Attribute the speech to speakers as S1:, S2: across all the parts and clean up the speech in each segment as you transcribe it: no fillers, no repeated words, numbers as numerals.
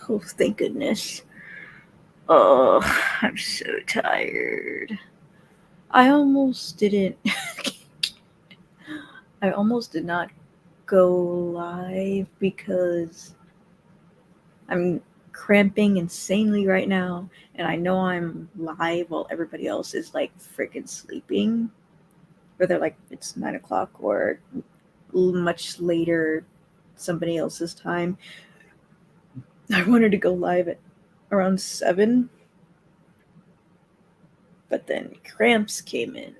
S1: Oh, thank goodness. Oh, I'm so tired. I almost didn't. I almost did not go live because I'm cramping insanely right now, and I know I'm live while everybody else is like freaking sleeping. Whether like it's 9 o'clock or much later, somebody else's time. I wanted to go live at around 7, but then cramps came in,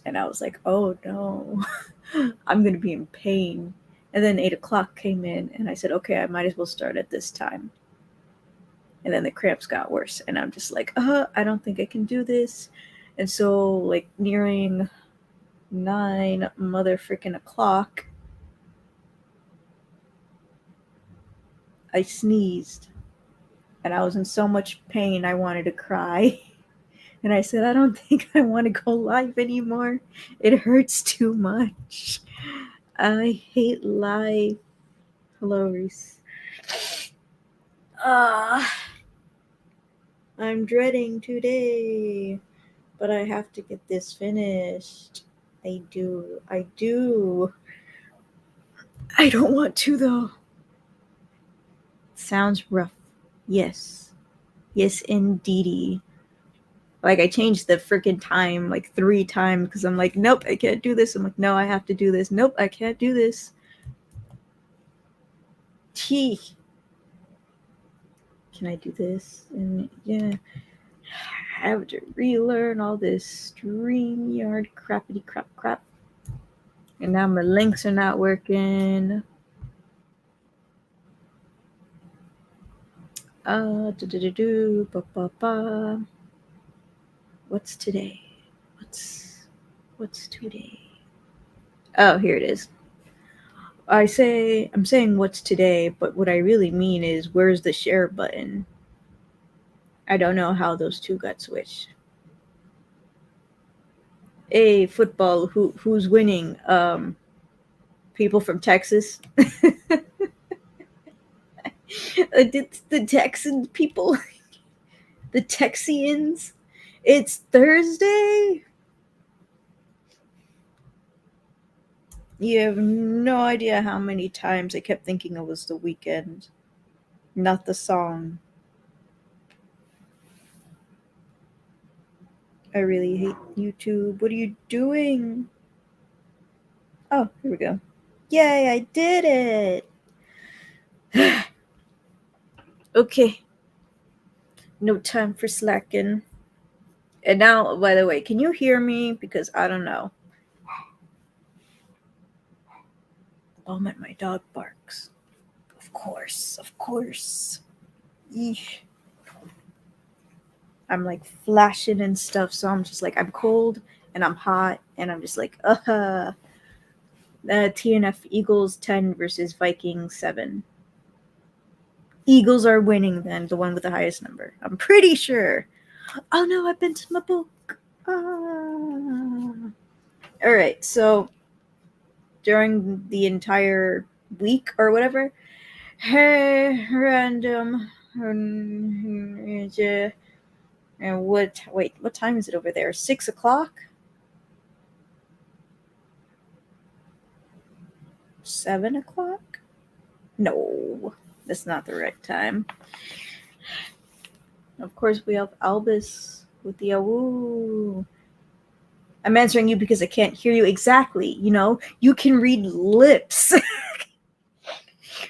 S1: and I was like, oh no, I'm gonna be in pain. And then 8 o'clock came in, and I said, okay, I might as well start at this time. And then the cramps got worse, and I'm just like, I don't think I can do this. And so, like, nearing 9 mother freaking o'clock, I sneezed, and I was in so much pain I wanted to cry. And I said, I don't think I want to go live anymore. It hurts too much. I hate life. Hello, Reese. Ah, I'm dreading today, but I have to get this finished. I do. I do. I don't want to, though. Sounds rough. Yes. Yes, indeedy. Like, I changed the freaking time like 3 times because I'm like, nope, I can't do this. I'm like, no, I have to do this. Nope, I can't do this. T. Can I do this? And yeah, I have to relearn all this StreamYard crappity crap. And now my links are not working. Ba. What's today? What's today? Oh, here it is. I'm saying what's today, but what I really mean is where's the share button? I don't know how those two got switched. Hey, football, who's winning? People from Texas. The Texan people, the Texians. It's Thursday. You have no idea how many times I kept thinking it was the weekend, not the song. I really hate YouTube. What are you doing? Oh, here we go. Yay, I did it. Okay. No time for slacking. And now, by the way, can you hear me? Because I don't know. The moment my dog barks. Of course. Eesh. I'm like flashing and stuff, so I'm just like, I'm cold and I'm hot, and I'm just like, TNF Eagles 10 versus Vikings 7. Eagles are winning then, the one with the highest number. I'm pretty sure. Oh no, I bent my book. Alright, so during the entire week or whatever, hey, random. And what time is it over there? 6 o'clock? 7 o'clock? No, that's not the right time. Of course, we have Albus with the awoo. I'm answering you because I can't hear you exactly. You know, you can read lips.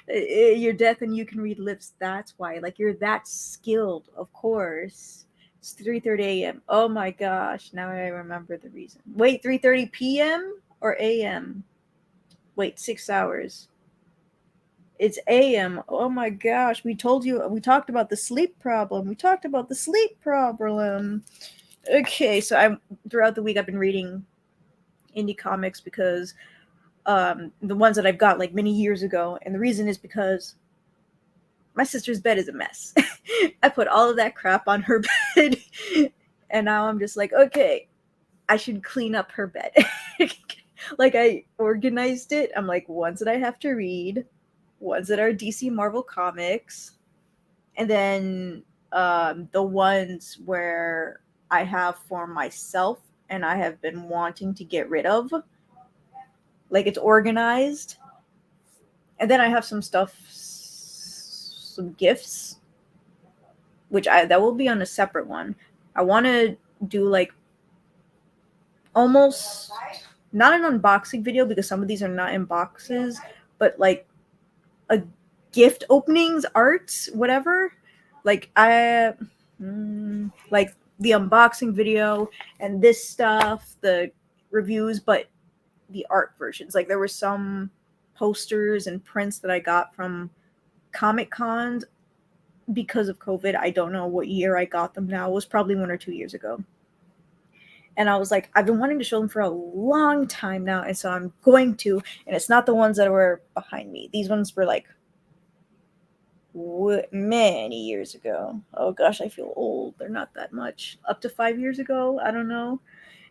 S1: You're deaf and you can read lips. That's why. Like, you're that skilled, of course. It's 3:30 a.m. Oh my gosh. Now I remember the reason. Wait, 3:30 p.m. or a.m.? Wait, 6 hours. It's a.m. Oh my gosh. We talked about the sleep problem. Okay, so I'm throughout the week I've been reading indie comics because the ones that I've got like many years ago, and the reason is because my sister's bed is a mess. I put all of that crap on her bed, and now I'm just like, okay, I should clean up her bed. Like, I organized it. I'm like, ones that I have to read, ones that are DC Marvel comics, and then the ones where I have for myself and I have been wanting to get rid of. Like it's organized. And then I have some stuff, some gifts, which that will be on a separate one. I want to do like almost not an unboxing video because some of these are not in boxes, but like a gift openings, arts, whatever. Like like the unboxing video and this stuff, the reviews, but the art versions. Like there were some posters and prints that I got from Comic Cons because of COVID. I don't know what year I got them now. It was probably 1 or 2 years ago. And I was like, I've been wanting to show them for a long time now, and so I'm going to. And it's not the ones that were behind me. These ones were like many years ago. Oh gosh, I feel old. They're not that much. Up to 5 years ago, I don't know.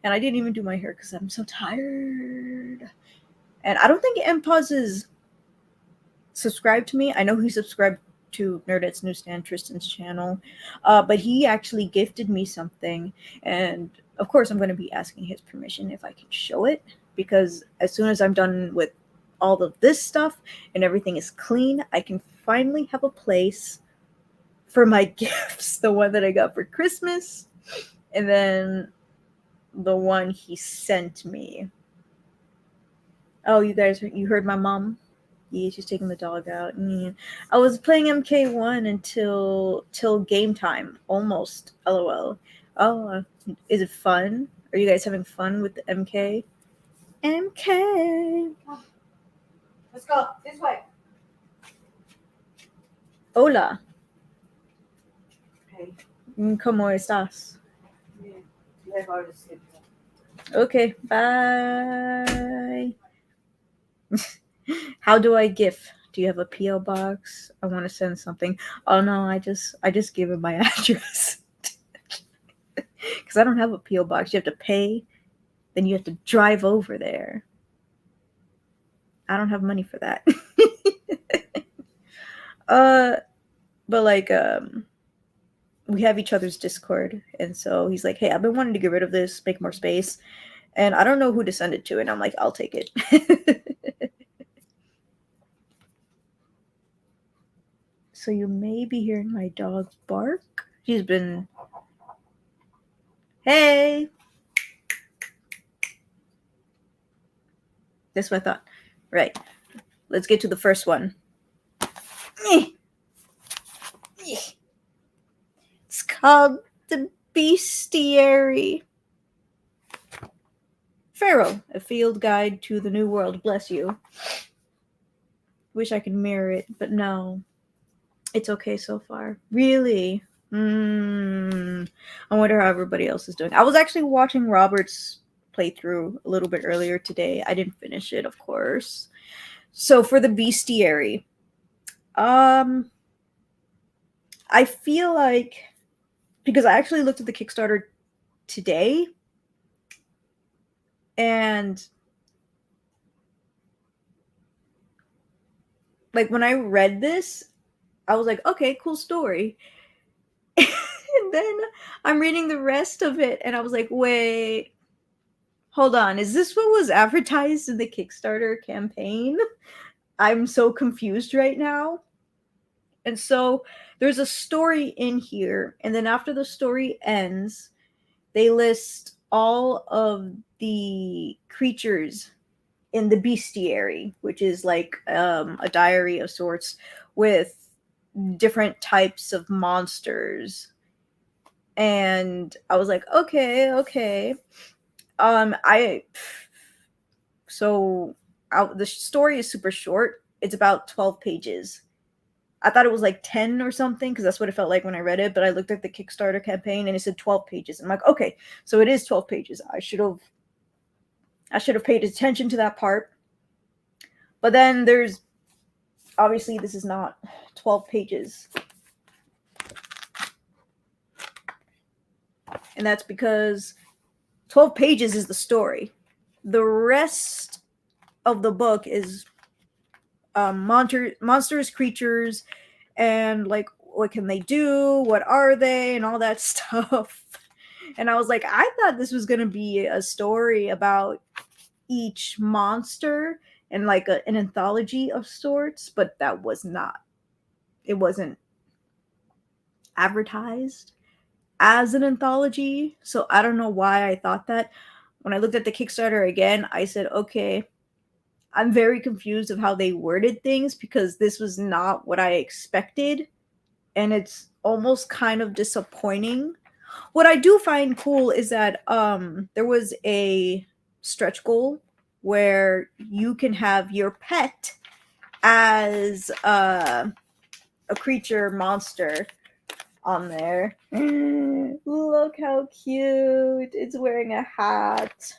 S1: And I didn't even do my hair because I'm so tired. And I don't think MPause is subscribed to me. I know he subscribed to Nerdette's Newsstand, Tristan's channel, but he actually gifted me something, and of course I'm going to be asking his permission if I can show it, because as soon as I'm done with all of this stuff and everything is clean, I can finally have a place for my gifts. The one that I got for Christmas, and then the one he sent me. Oh, you heard my mom? Yeah, she's taking the dog out. I was playing MK1 till game time, almost. LOL. Oh, is it fun? Are you guys having fun with the MK? MK.
S2: Let's go this way.
S1: Hola.
S2: Hey.
S1: ¿Cómo estás?
S2: Yeah,
S1: Okay, bye. How do I GIF? Do you have a PO box? I want to send something. Oh no, I just gave him my address. Because I don't have a PO box. You have to pay, then you have to drive over there. I don't have money for that. But like we have each other's Discord, and so he's like, "Hey, I've been wanting to get rid of this, make more space." And I don't know who to send it to, and I'm like, I'll take it. So you may be hearing my dog bark. He's been... Hey! That's what I thought. Right. Let's get to the first one. It's called The Bestiary. Pharaoh, a field guide to the new world. Bless you. Wish I could mirror it, but no. It's okay so far. Really? I wonder how everybody else is doing. I was actually watching Robert's playthrough a little bit earlier today. I didn't finish it, of course. So for the Bestiary, I feel like, because I actually looked at the Kickstarter today, and like when I read this, I was like, okay, cool story. And then I'm reading the rest of it, and I was like, wait, hold on. Is this what was advertised in the Kickstarter campaign? I'm so confused right now. And so there's a story in here, and then after the story ends, they list all of the creatures in the bestiary, which is like a diary of sorts with different types of monsters. And I was like, okay. The story is super short. It's about 12 pages. I thought it was like 10 or something, because that's what it felt like when I read it, but I looked at the Kickstarter campaign and it said 12 pages. I'm like, okay, so it is 12 pages. I should have paid attention to that part. But then there's, obviously this is not 12 pages. And that's because 12 pages is the story. The rest of the book is monsters, creatures, and like what can they do, what are they, and all that stuff. And I was like, I thought this was gonna be a story about each monster and like an anthology of sorts, but that was not. It wasn't advertised as an anthology, so I don't know why I thought that. When I looked at the Kickstarter again, I said, okay, I'm very confused of how they worded things because this was not what I expected, and it's almost kind of disappointing. What I do find cool is that there was a stretch goal where you can have your pet as a creature monster on there. Look how cute. It's wearing a hat.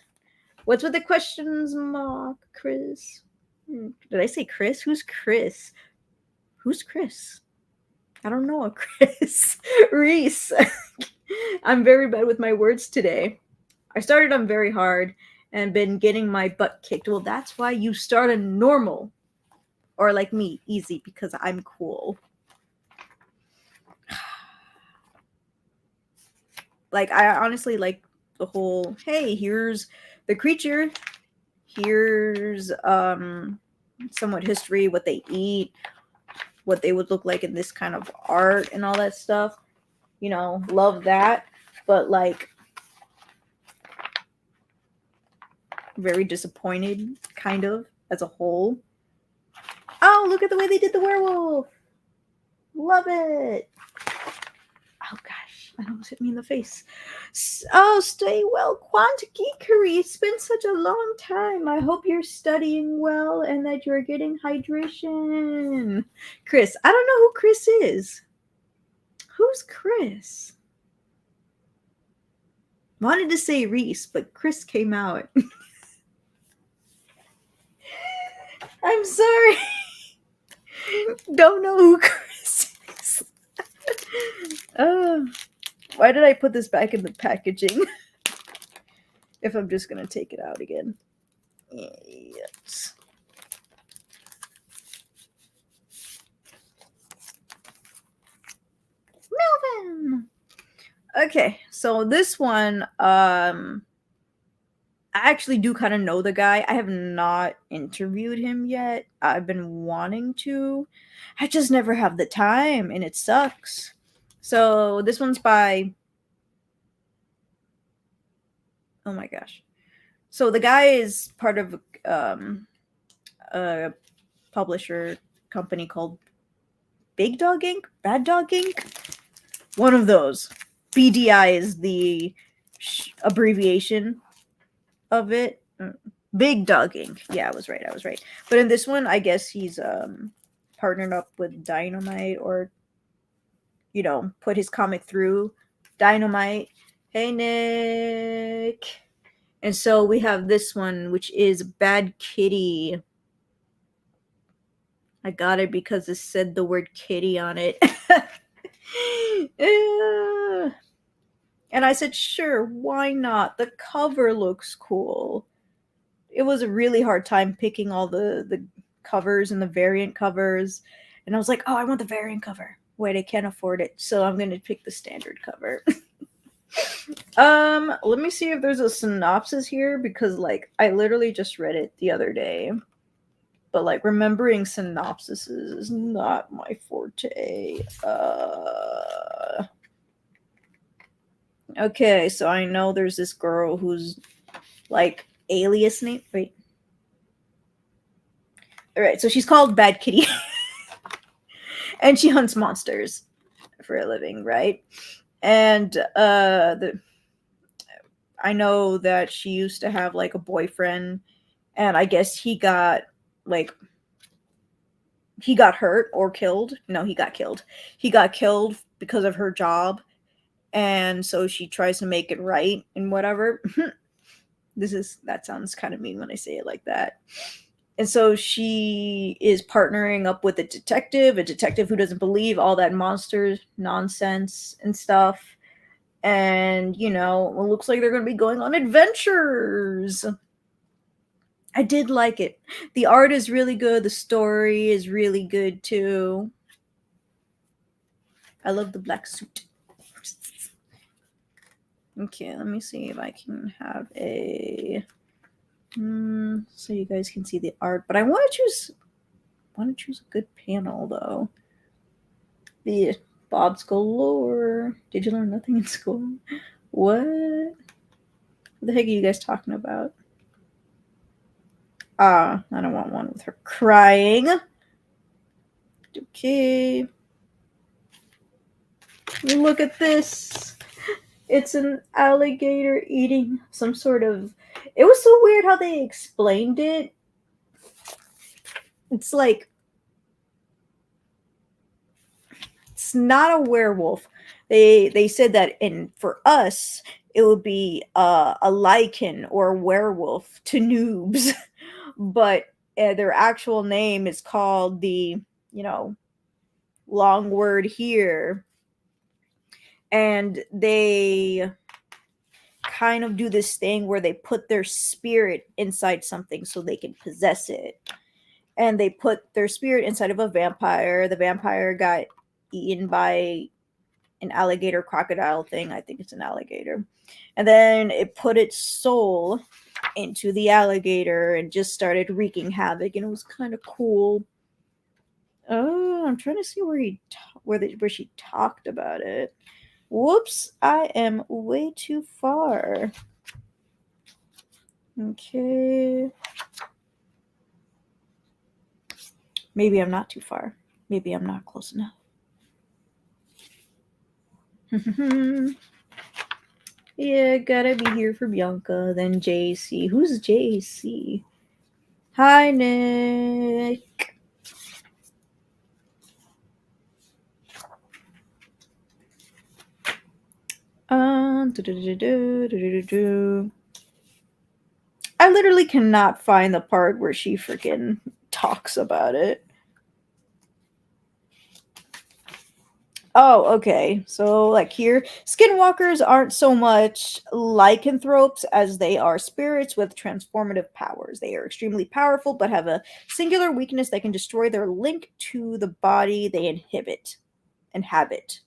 S1: What's with the questions mark, Chris? Did I say Chris? Who's Chris? Who's Chris? I don't know a Chris. Reese. I'm very bad with my words today. I started on very hard and been getting my butt kicked. Well, that's why you start a normal. Or like me, easy, because I'm cool. Like, I honestly like the whole, hey, here's the creature. Here's somewhat history, what they eat, what they would look like in this kind of art and all that stuff. You know, love that. But like, very disappointed, kind of, as a whole. Oh, look at the way they did the werewolf. Love it. Oh gosh, that almost hit me in the face. Oh, stay well, Quant Geekery. It's been such a long time. I hope you're studying well and that you're getting hydration. Chris, I don't know who Chris is. Who's Chris? Wanted to say Reese, but Chris came out. I'm sorry. Don't know who Chris is. Why did I put this back in the packaging? If I'm just gonna take it out again. Yes. Melvin. Okay, so this one, I actually do kind of know the guy. I have not interviewed him yet. I've been wanting to. I just never have the time, and it sucks. So this one's by. Oh my gosh. So the guy is part of a publisher company called Big Dog Inc. Bad Dog Inc. One of those. BDI is the abbreviation of it. Big Dog Inc. Yeah, I was right. But in this one, I guess he's partnered up with Dynamite, or put his comic through Dynamite. Hey, Nick. And so we have this one, which is Bad Kitty. I got it because it said the word kitty on it. And I said, sure, why not? The cover looks cool. It was a really hard time picking all the covers and the variant covers. And I was like, oh, I want the variant cover. Wait, I can't afford it. So I'm going to pick the standard cover. Let me see if there's a synopsis here, because like I literally just read it the other day. But like remembering synopsises is not my forte. Okay, so I know there's this girl who's like alias name. Wait. Alright, so she's called Bad Kitty. And she hunts monsters for a living, right? And I know that she used to have like a boyfriend, and I guess he got hurt or killed. No, he got killed. He got killed because of her job, and so she tries to make it right and whatever. That sounds kind of mean when I say it like that. And so she is partnering up with a detective who doesn't believe all that monster nonsense and stuff. And, it looks like they're going to be going on adventures. I did like it. The art is really good. The story is really good too. I love the black suit. Okay, let me see if I can have a so you guys can see the art. But I want to choose a good panel though. The Bob's galore. Did you learn nothing in school? What? What the heck are you guys talking about? I don't want one with her crying. Okay. Look at this. It's an alligator eating some sort of. It was so weird how they explained it. It's like it's not a werewolf. They said that for us it would be a lichen or a werewolf to noobs, but their actual name is called the long word here, and they kind of do this thing where they put their spirit inside something so they can possess it. And they put their spirit inside of a vampire. The vampire got eaten by an alligator crocodile thing. I think it's an alligator. And then it put its soul into the alligator and just started wreaking havoc. And it was kind of cool. Oh, I'm trying to see where she talked about it. Whoops, I am way too far. Okay. Maybe I'm not too far. Maybe I'm not close enough. Yeah, gotta be here for Bianca. Then JC. Who's JC? Hi, Nick. I literally cannot find the part where she freaking talks about it. Oh, okay. So, like here, skinwalkers aren't so much lycanthropes as they are spirits with transformative powers. They are extremely powerful, but have a singular weakness that can destroy their link to the body they inhabit.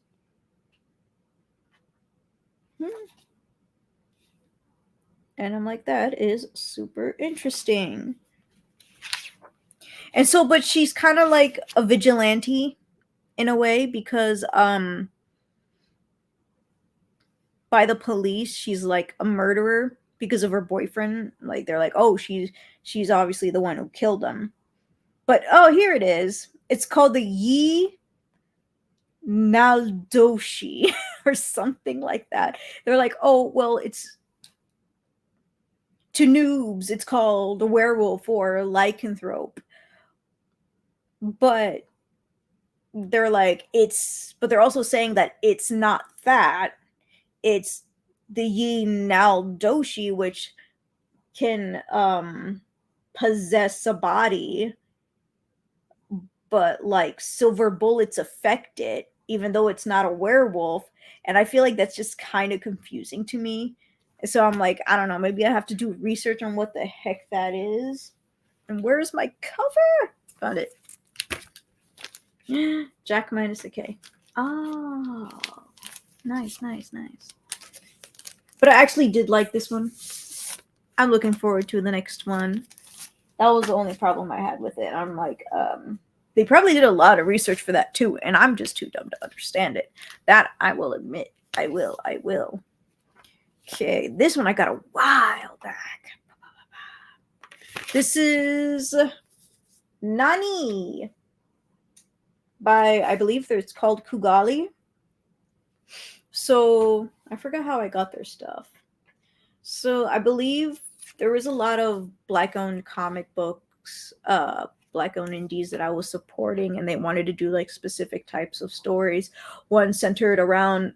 S1: And I'm like, that is super interesting. And so, but she's kind of like a vigilante in a way because by the police she's like a murderer because of her boyfriend. Like they're like, oh, she's obviously the one who killed him. But oh, here it is. It's called the Yi Naldoshi or something like that. They're like, oh, well, it's to noobs it's called a werewolf or a lycanthrope. But they're like, but they're also saying that it's not that. It's the Yi Naldoshi, which can possess a body, but like silver bullets affect it, even though it's not a werewolf. And I feel like that's just kind of confusing to me. So I'm like, I don't know, maybe I have to do research on what the heck that is. And where's my cover? Found it. Jack minus a K. Oh, nice. But I actually did like this one. I'm looking forward to the next one. That was the only problem I had with it. I'm like, they probably did a lot of research for that too, and I'm just too dumb to understand it. That I will admit. I will. Okay, this one I got a while back. This is Nani by, I believe it's called Kugali. So I forgot how I got their stuff. So I believe there was a lot of Black-owned comic books, Black-owned indies that I was supporting, and they wanted to do like specific types of stories. One centered around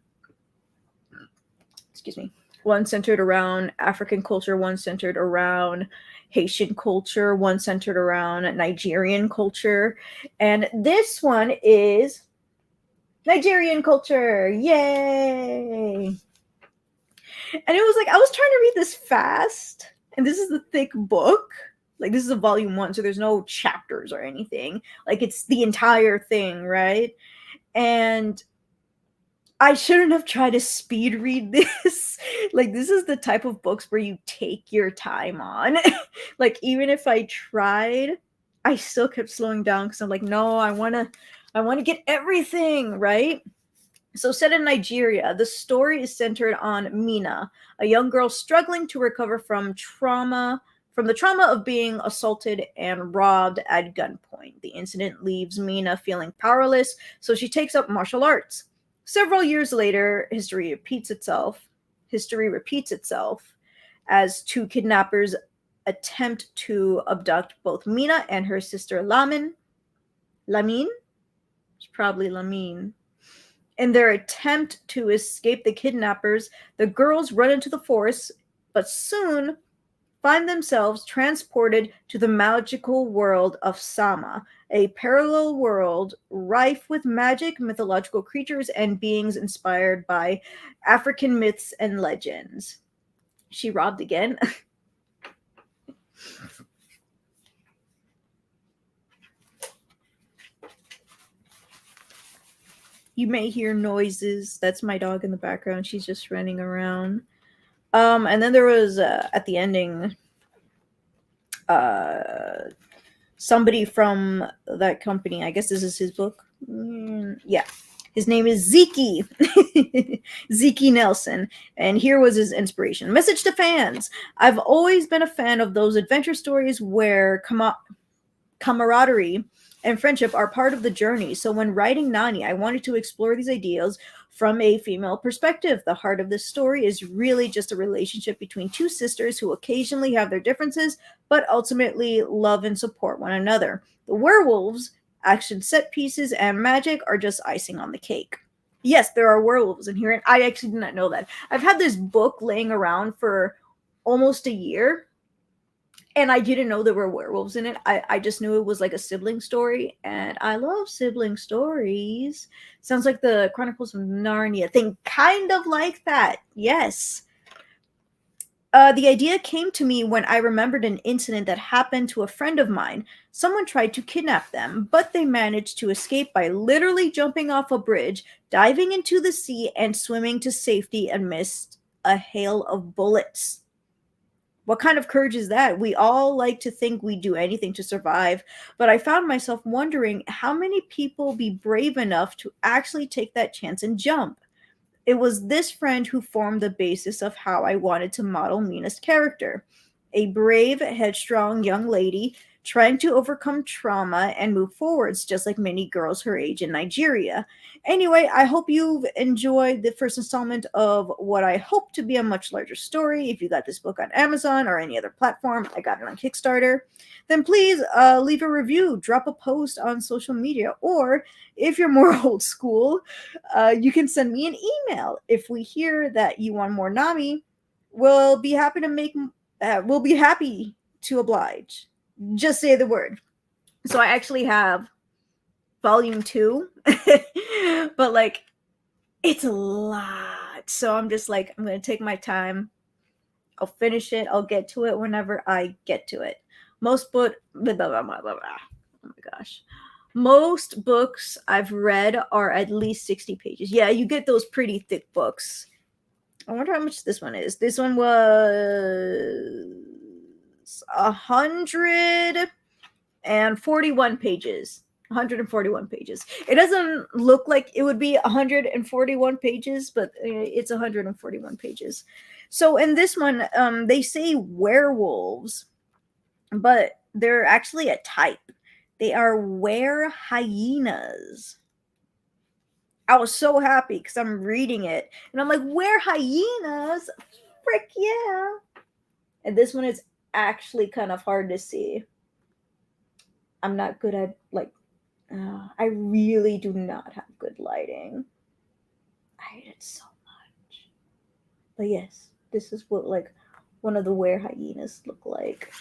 S1: African culture, one centered around Haitian culture, one centered around Nigerian culture, and this one is Nigerian culture. Yay! And it was like, I was trying to read this fast, and this is the thick book. Like, this is a volume 1, so there's no chapters or anything. Like, it's the entire thing, right? And I shouldn't have tried to speed read this. Like, this is the type of books where you take your time on. Like, even if I tried, I still kept slowing down because I'm like, no, I wanna get everything, right? So, set in Nigeria, the story is centered on Mina, a young girl struggling to recover from the trauma of being assaulted and robbed at gunpoint. The incident leaves Mina feeling powerless, so she takes up martial arts. Several years later, History repeats itself as two kidnappers attempt to abduct both Mina and her sister Lamine? It's probably Lamine. In their attempt to escape the kidnappers, the girls run into the forest, but soon find themselves transported to the magical world of Sama, a parallel world rife with magic, mythological creatures, and beings inspired by African myths and legends. She robbed again. You may hear noises. That's my dog in the background. She's just running around. And then there was at the ending, somebody from that company. I guess this is his book. Yeah, his name is Zeke. Zeke Nelson. And here was his inspiration. Message to fans. I've always been a fan of those adventure stories where camaraderie and friendship are part of the journey. So when writing Nani, I wanted to explore these ideals from a female perspective. The heart of this story is really just a relationship between two sisters who occasionally have their differences, but ultimately love and support one another. The werewolves, action set pieces, and magic are just icing on the cake. Yes, there are werewolves in here, and I actually did not know that. I've had this book laying around for almost a year, and I didn't know there were werewolves in it. I just knew it was like a sibling story, and I love sibling stories. Sounds like the Chronicles of Narnia thing, kind of like that. Yes. The idea came to me when I remembered an incident that happened to a friend of mine. Someone tried to kidnap them, but they managed to escape by literally jumping off a bridge, diving into the sea, and swimming to safety amidst a hail of bullets. What kind of courage is that? We all like to think we'd do anything to survive, but I found myself wondering how many people be brave enough to actually take that chance and jump. It was this friend who formed the basis of how I wanted to model Mina's character. A brave, headstrong young lady trying to overcome trauma and move forwards, just like many girls her age in Nigeria. Anyway, I hope you've enjoyed the first installment of what I hope to be a much larger story. If you got this book on Amazon or any other platform, I got it on Kickstarter, then please leave a review, drop a post on social media, or if you're more old school, you can send me an email. If we hear that you want more Nami, we'll be happy to oblige. Just say the word. So I actually have volume 2, but like, it's a lot. So I'm just like, I'm going to take my time. I'll finish it. I'll get to it whenever I get to it. Most book, blah, blah, blah, blah, blah. Oh my gosh. Most books I've read are at least 60 pages. Yeah, you get those pretty thick books. I wonder how much this one is. This one was 141 pages. 141 pages. It doesn't look like it would be 141 pages, but it's 141 pages. So in this one, they say werewolves, but they're actually a type. They are were-hyenas. I was so happy because I'm reading it, and I'm like, were-hyenas? Frick yeah. And this one is actually kind of hard to see. I'm not good at, like, I really do not have good lighting. I hate it so much. But yes, this is what, like, one of the were-hyenas look like.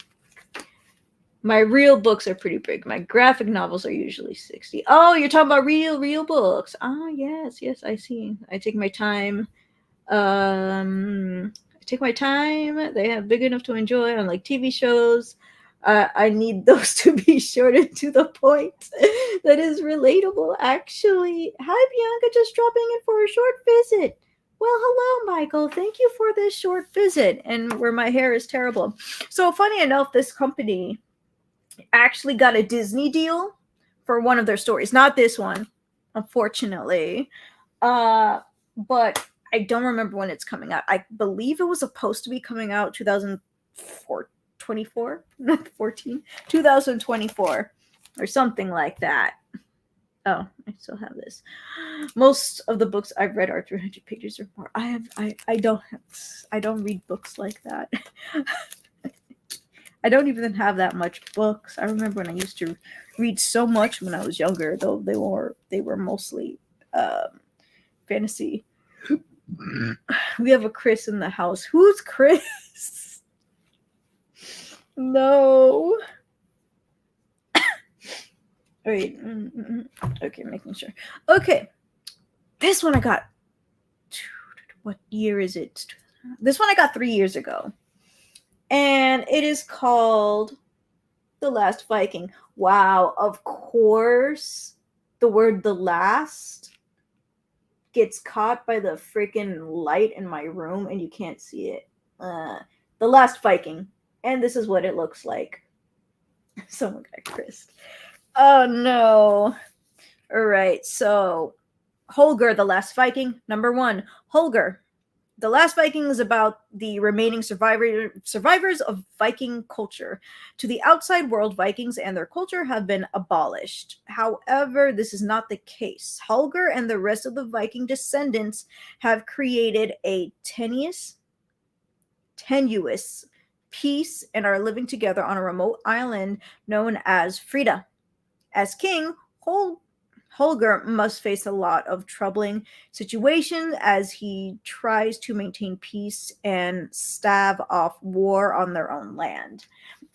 S1: My real books are pretty big. My graphic novels are usually 60. Oh, you're talking about real books. Ah, yes, I see. I take my time. They have big enough to enjoy on like TV shows. I need those to be short and to the point. That is relatable, actually. Hi, Bianca, just dropping in for a short visit. Well, hello, Michael. Thank you for this short visit, and where my hair is terrible. So, funny enough, this company actually got a Disney deal for one of their stories. Not this one, unfortunately. But I don't remember when it's coming out. I believe it was supposed to be coming out 2024, not 14, 2024, or something like that. Oh, I still have this. Most of the books I've read are 300 pages or more. I don't read books like that. I don't even have that much books. I remember when I used to read so much when I was younger, though they were mostly fantasy. We have a Chris in the house. Who's Chris? No. Wait. Okay, making sure. Okay. This one I got. What year is it? This one I got 3 years ago. And it is called The Last Viking. Wow, of course, the word "the last" gets caught by the freaking light in my room and you can't see it. The Last Viking. And this is what it looks like. Someone got Chris. Oh no. All right, so Holger, The Last Viking. Number 1, Holger. The Last Viking is about the remaining survivors of Viking culture. To the outside world, Vikings and their culture have been abolished. However, this is not the case. Holger and the rest of the Viking descendants have created a tenuous peace and are living together on a remote island known as Frida. As king, Holger must face a lot of troubling situations as he tries to maintain peace and stave off war on their own land.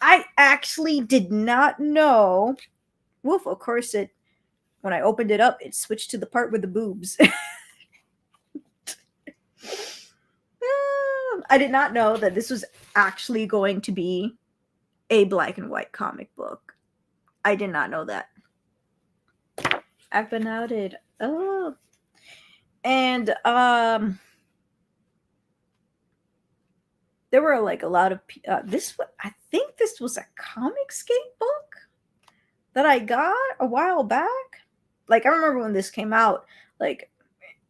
S1: I actually did not know. Woof, of course when I opened it up, it switched to the part with the boobs. I did not know that this was actually going to be a black and white comic book. I did not know that. I've been outed. Oh. And there were like a lot of I think this was a Comicscape book that I got a while back. Like I remember when this came out, like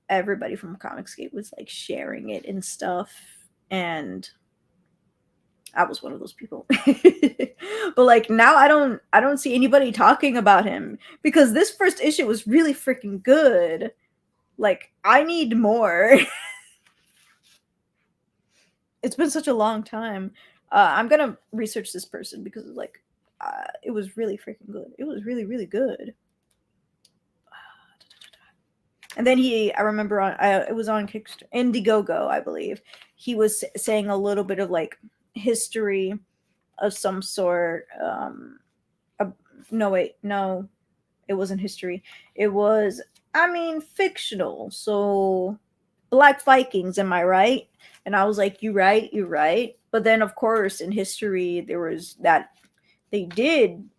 S1: everybody from Comicscape was like sharing it and stuff, and I was one of those people. But like now I don't see anybody talking about him because this first issue was really freaking good. Like I need more. It's been such a long time. I'm gonna research this person because like it was really freaking good. It was really, really good. And then I remember it was on Kickstarter, Indiegogo, I believe. He was saying a little bit of like history of some sort. No, it wasn't history. It was, fictional. So, Black Vikings, am I right? And I was like, you're right. But then, of course, in history, there was that they did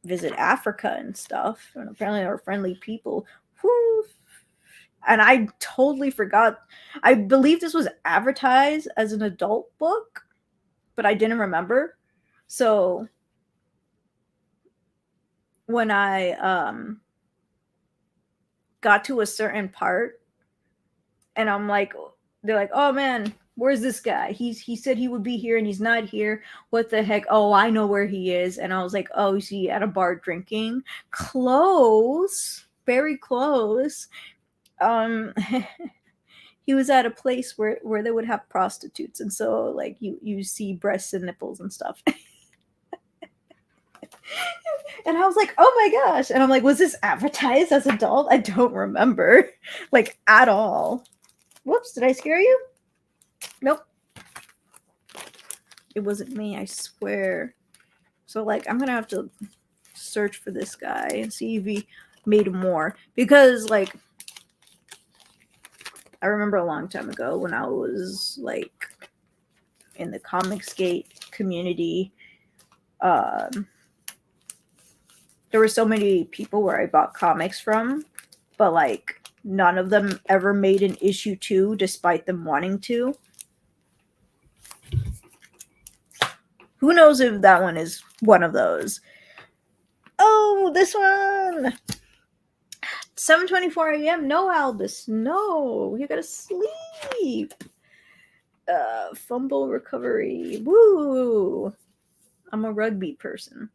S1: visit Africa and stuff, and apparently they were friendly people. Whew. And I totally forgot. I believe this was advertised as an adult book, but I didn't remember. So when I got to a certain part, and they're like, oh man, where's this guy? He said he would be here and he's not here. What the heck? Oh, I know where he is. And I was like, oh, is he at a bar drinking? Close, very close. He was at a place where they would have prostitutes, and so like you see breasts and nipples and stuff. And I was like, oh my gosh. And I'm like, was this advertised as adult? I don't remember, like, at all. Whoops, did I scare you? Nope. It wasn't me, I swear. So like I'm gonna have to search for this guy and see if he made more, because like I remember a long time ago when I was like in the Comicsgate community, um, there were so many people where I bought comics from, but like none of them ever made an issue 2 despite them wanting to. Who knows if that one is one of those. Oh, this one. 7:24 a.m. No, Albus. No, you gotta sleep. Fumble recovery. Woo. I'm a rugby person.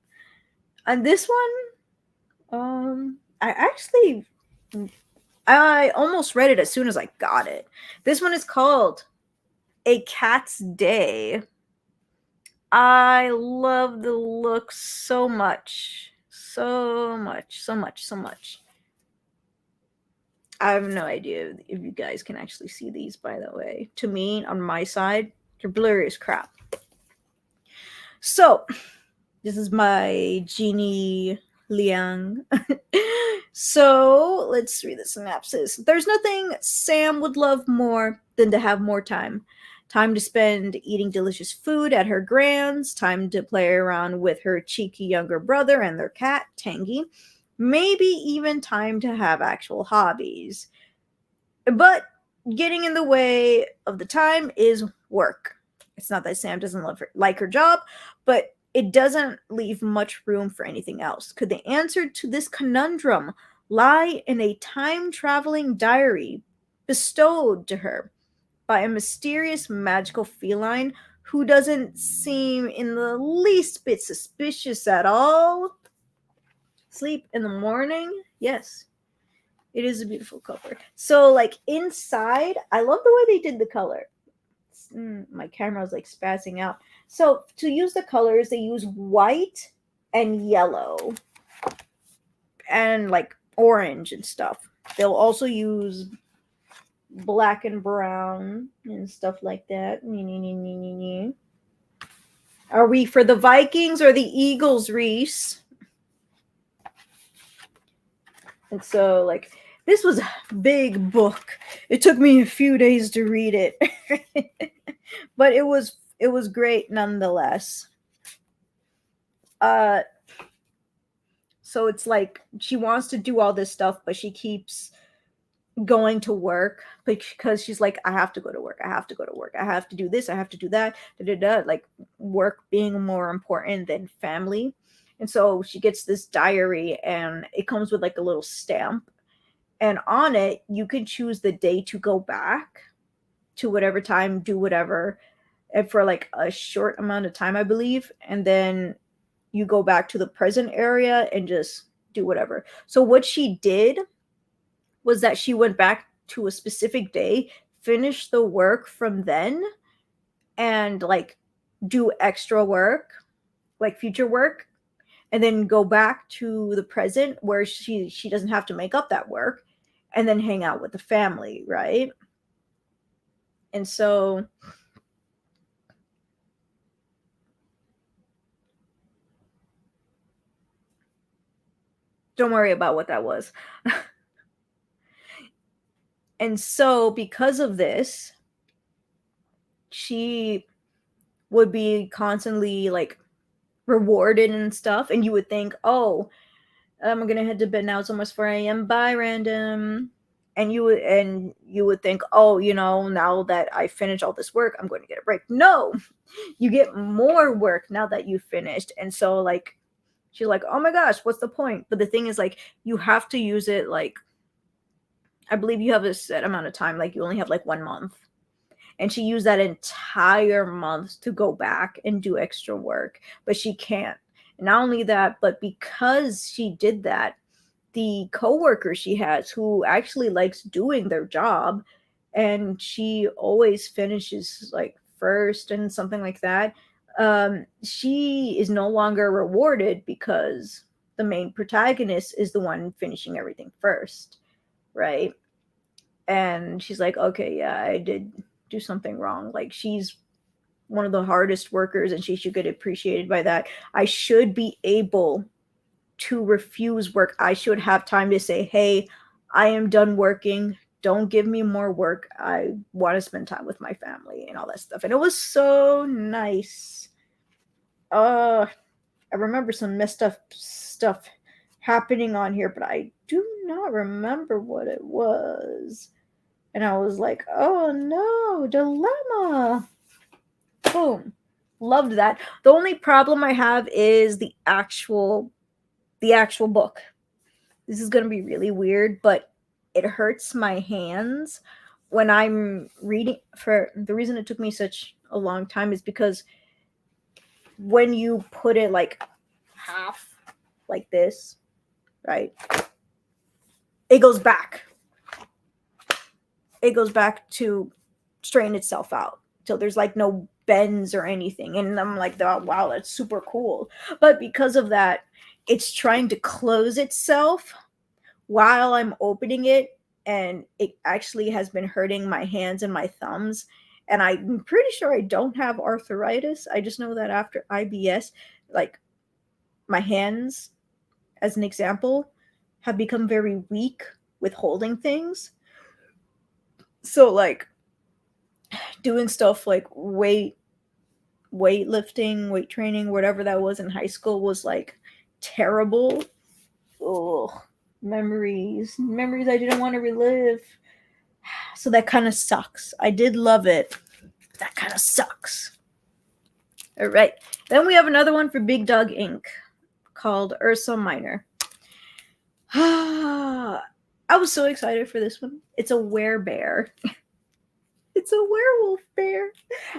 S1: And this one, I almost read it as soon as I got it. This one is called A Cat's Day. I love the look so much. So much. So much. So much. I have no idea if you guys can actually see these, by the way. To me, on my side, they're blurry as crap. So, this is my Genie Liang. So, let's read the synopsis. There's nothing Sam would love more than to have more time. Time to spend eating delicious food at her grand's, time to play around with her cheeky younger brother and their cat, Tangy, maybe even time to have actual hobbies. But getting in the way of the time is work. It's not that Sam doesn't like her job, but it doesn't leave much room for anything else. Could the answer to this conundrum lie in a time-traveling diary bestowed to her by a mysterious magical feline who doesn't seem in the least bit suspicious at all? Sleep in the morning? Yes. It is a beautiful cover. So, like, inside, I love the way they did the color. My camera was like spazzing out. So to use the colors, they use white and yellow and like orange and stuff. They'll also use black and brown and stuff like that. Are we for the Vikings or the Eagles, Reese? And so, like, this was a big book. It took me a few days to read it. But it was great nonetheless. So it's like she wants to do all this stuff, but she keeps going to work because she's like, I have to go to work. I have to go to work. I have to do this. I have to do that. Like work being more important than family. And so she gets this diary and it comes with like a little stamp. And on it, you can choose the day to go back to whatever time, do whatever, and for like a short amount of time, I believe. And then you go back to the present area and just do whatever. So what she did was that she went back to a specific day, finished the work from then, and like do extra work, like future work, and then go back to the present where she doesn't have to make up that work and then hang out with the family, right? And so don't worry about what that was. And so because of this, she would be constantly like rewarded and stuff, and you would think, oh, I'm gonna head to bed now, it's almost 4 a.m. Bye, random. And you would think, oh, now that I finished all this work, I'm going to get a break. No, you get more work now that you've finished. And so like she's like, oh my gosh, what's the point? But the thing is, like, you have to use it, like, I believe you have a set amount of time, like you only have like 1 month. And she used that entire month to go back and do extra work, but she can't. And not only that, but because she did that, the coworker she has who actually likes doing their job, and she always finishes like first and something like that, she is no longer rewarded because the main protagonist is the one finishing everything first, right? And she's like, okay, yeah, I did do something wrong. Like, she's one of the hardest workers and she should get appreciated by that. I should be able to refuse work. I should have time to say, hey, I am done working. Don't give me more work. I want to spend time with my family and all that stuff. And it was so nice. I remember some messed up stuff happening on here, but I do not remember what it was. And I was like, oh no, dilemma. Boom. Loved that. The only problem I have is the actual book. This is going to be really weird, but it hurts my hands when I'm reading. For the reason it took me such a long time is because when you put it like half like this, right? It goes back. It goes back to straighten itself out. So there's like no bends or anything. And I'm like, oh, wow, that's super cool. But because of that, it's trying to close itself while I'm opening it. And it actually has been hurting my hands and my thumbs. And I'm pretty sure I don't have arthritis. I just know that after IBS, like my hands, as an example, have become very weak with holding things. So like doing stuff like weightlifting, weight training, whatever that was in high school was like terrible. Oh, memories I didn't want to relive. So that kind of sucks. I did love it. That kind of sucks. All right. Then we have another one for Big Dog Inc. called Ursa Minor. I was so excited for this one. It's a werebear. It's a werewolf bear.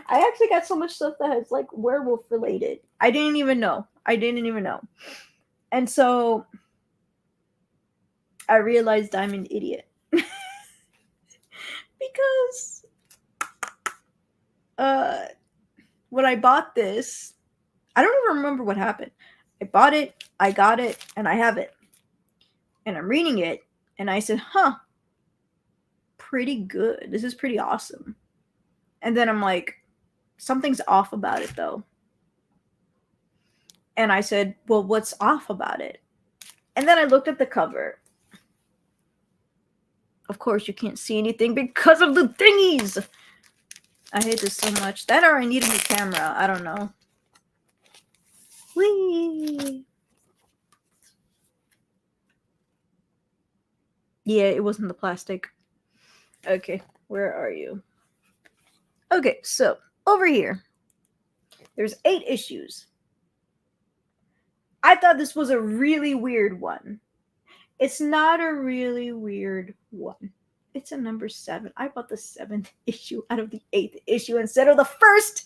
S1: I actually got so much stuff that is like werewolf related. I didn't even know. And so I realized I'm an idiot. Because when I bought this, I don't even remember what happened. I bought it, I got it, and I have it. And I'm reading it, and I said, pretty good. This is pretty awesome. And then I'm like, something's off about it, though. And I said, well, what's off about it? And then I looked at the cover. Of course, you can't see anything because of the thingies. I hate this so much. That or I need a new camera. I don't know. Whee! Yeah, it wasn't the plastic. Okay, where are you? Okay, so over here, there's 8 issues. I thought this was a really weird one. It's not a really weird one. It's a number 7. I bought the 7th issue out of the 8th issue instead of the first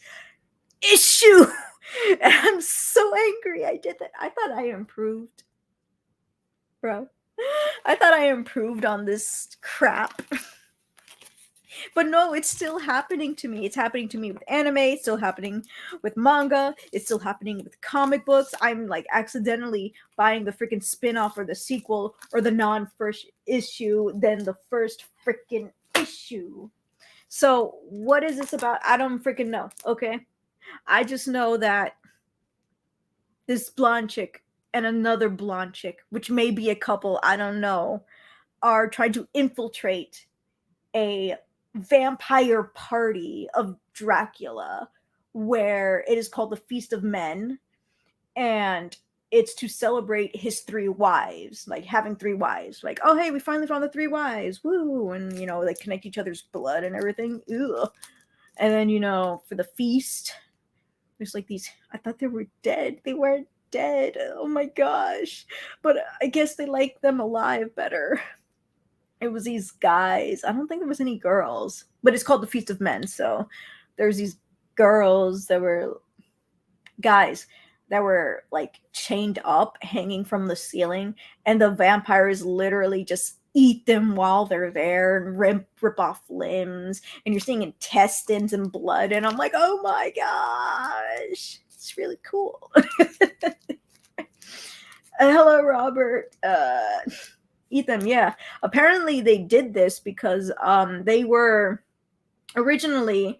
S1: issue. And I'm so angry I did that. I thought I improved. Bro. I thought I improved on this crap. But no, it's still happening to me. It's happening to me with anime. It's still happening with manga. It's still happening with comic books. I'm like accidentally buying the freaking spin-off or the sequel or the non-first issue than the first freaking issue. So what is this about? I don't freaking know, okay? I just know that this blonde chick and another blonde chick, which may be a couple, I don't know, are trying to infiltrate a vampire party of Dracula where it is called the Feast of Men, and it's to celebrate his 3 wives, like having 3 wives, like, oh hey, we finally found the 3 wives, woo, and you know, like connect each other's blood and everything. Ugh. And then, you know, for the feast there's like these, I thought they were dead. They weren't dead. Oh my gosh. But I guess they like them alive better. It was these guys. I don't think there was any girls, but it's called the Feast of Men. So there's these girls that were guys that were like chained up, hanging from the ceiling, and the vampires literally just eat them while they're there and rip off limbs, and you're seeing intestines and blood, and I'm like, oh my gosh, it's really cool. Hello, Robert. Ethan, yeah. Apparently they did this because they were originally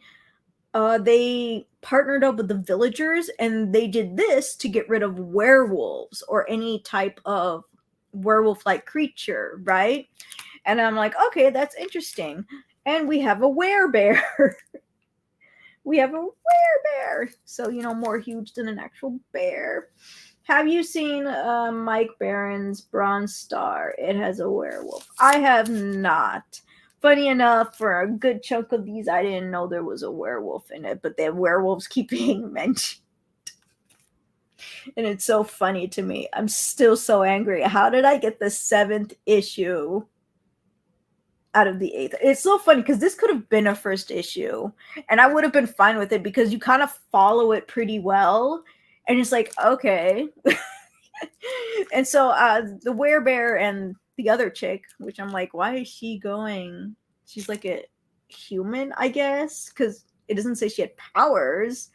S1: they partnered up with the villagers, and they did this to get rid of werewolves or any type of werewolf-like creature, right? And I'm like, okay, that's interesting. And we have a werebear. We have a werebear. So, you know, more huge than an actual bear. Have you seen Mike Barron's Bronze Star? It has a werewolf. I have not. Funny enough, for a good chunk of these, I didn't know there was a werewolf in it, but the werewolves keep being mentioned. And it's so funny to me. I'm still so angry. How did I get the 7th issue out of the 8th? It's so funny because this could have been a first issue, and I would have been fine with it because you kind of follow it pretty well. And it's like, okay. And so the werebear and the other chick, which I'm like, why is she going? She's like a human, I guess, because it doesn't say she had powers.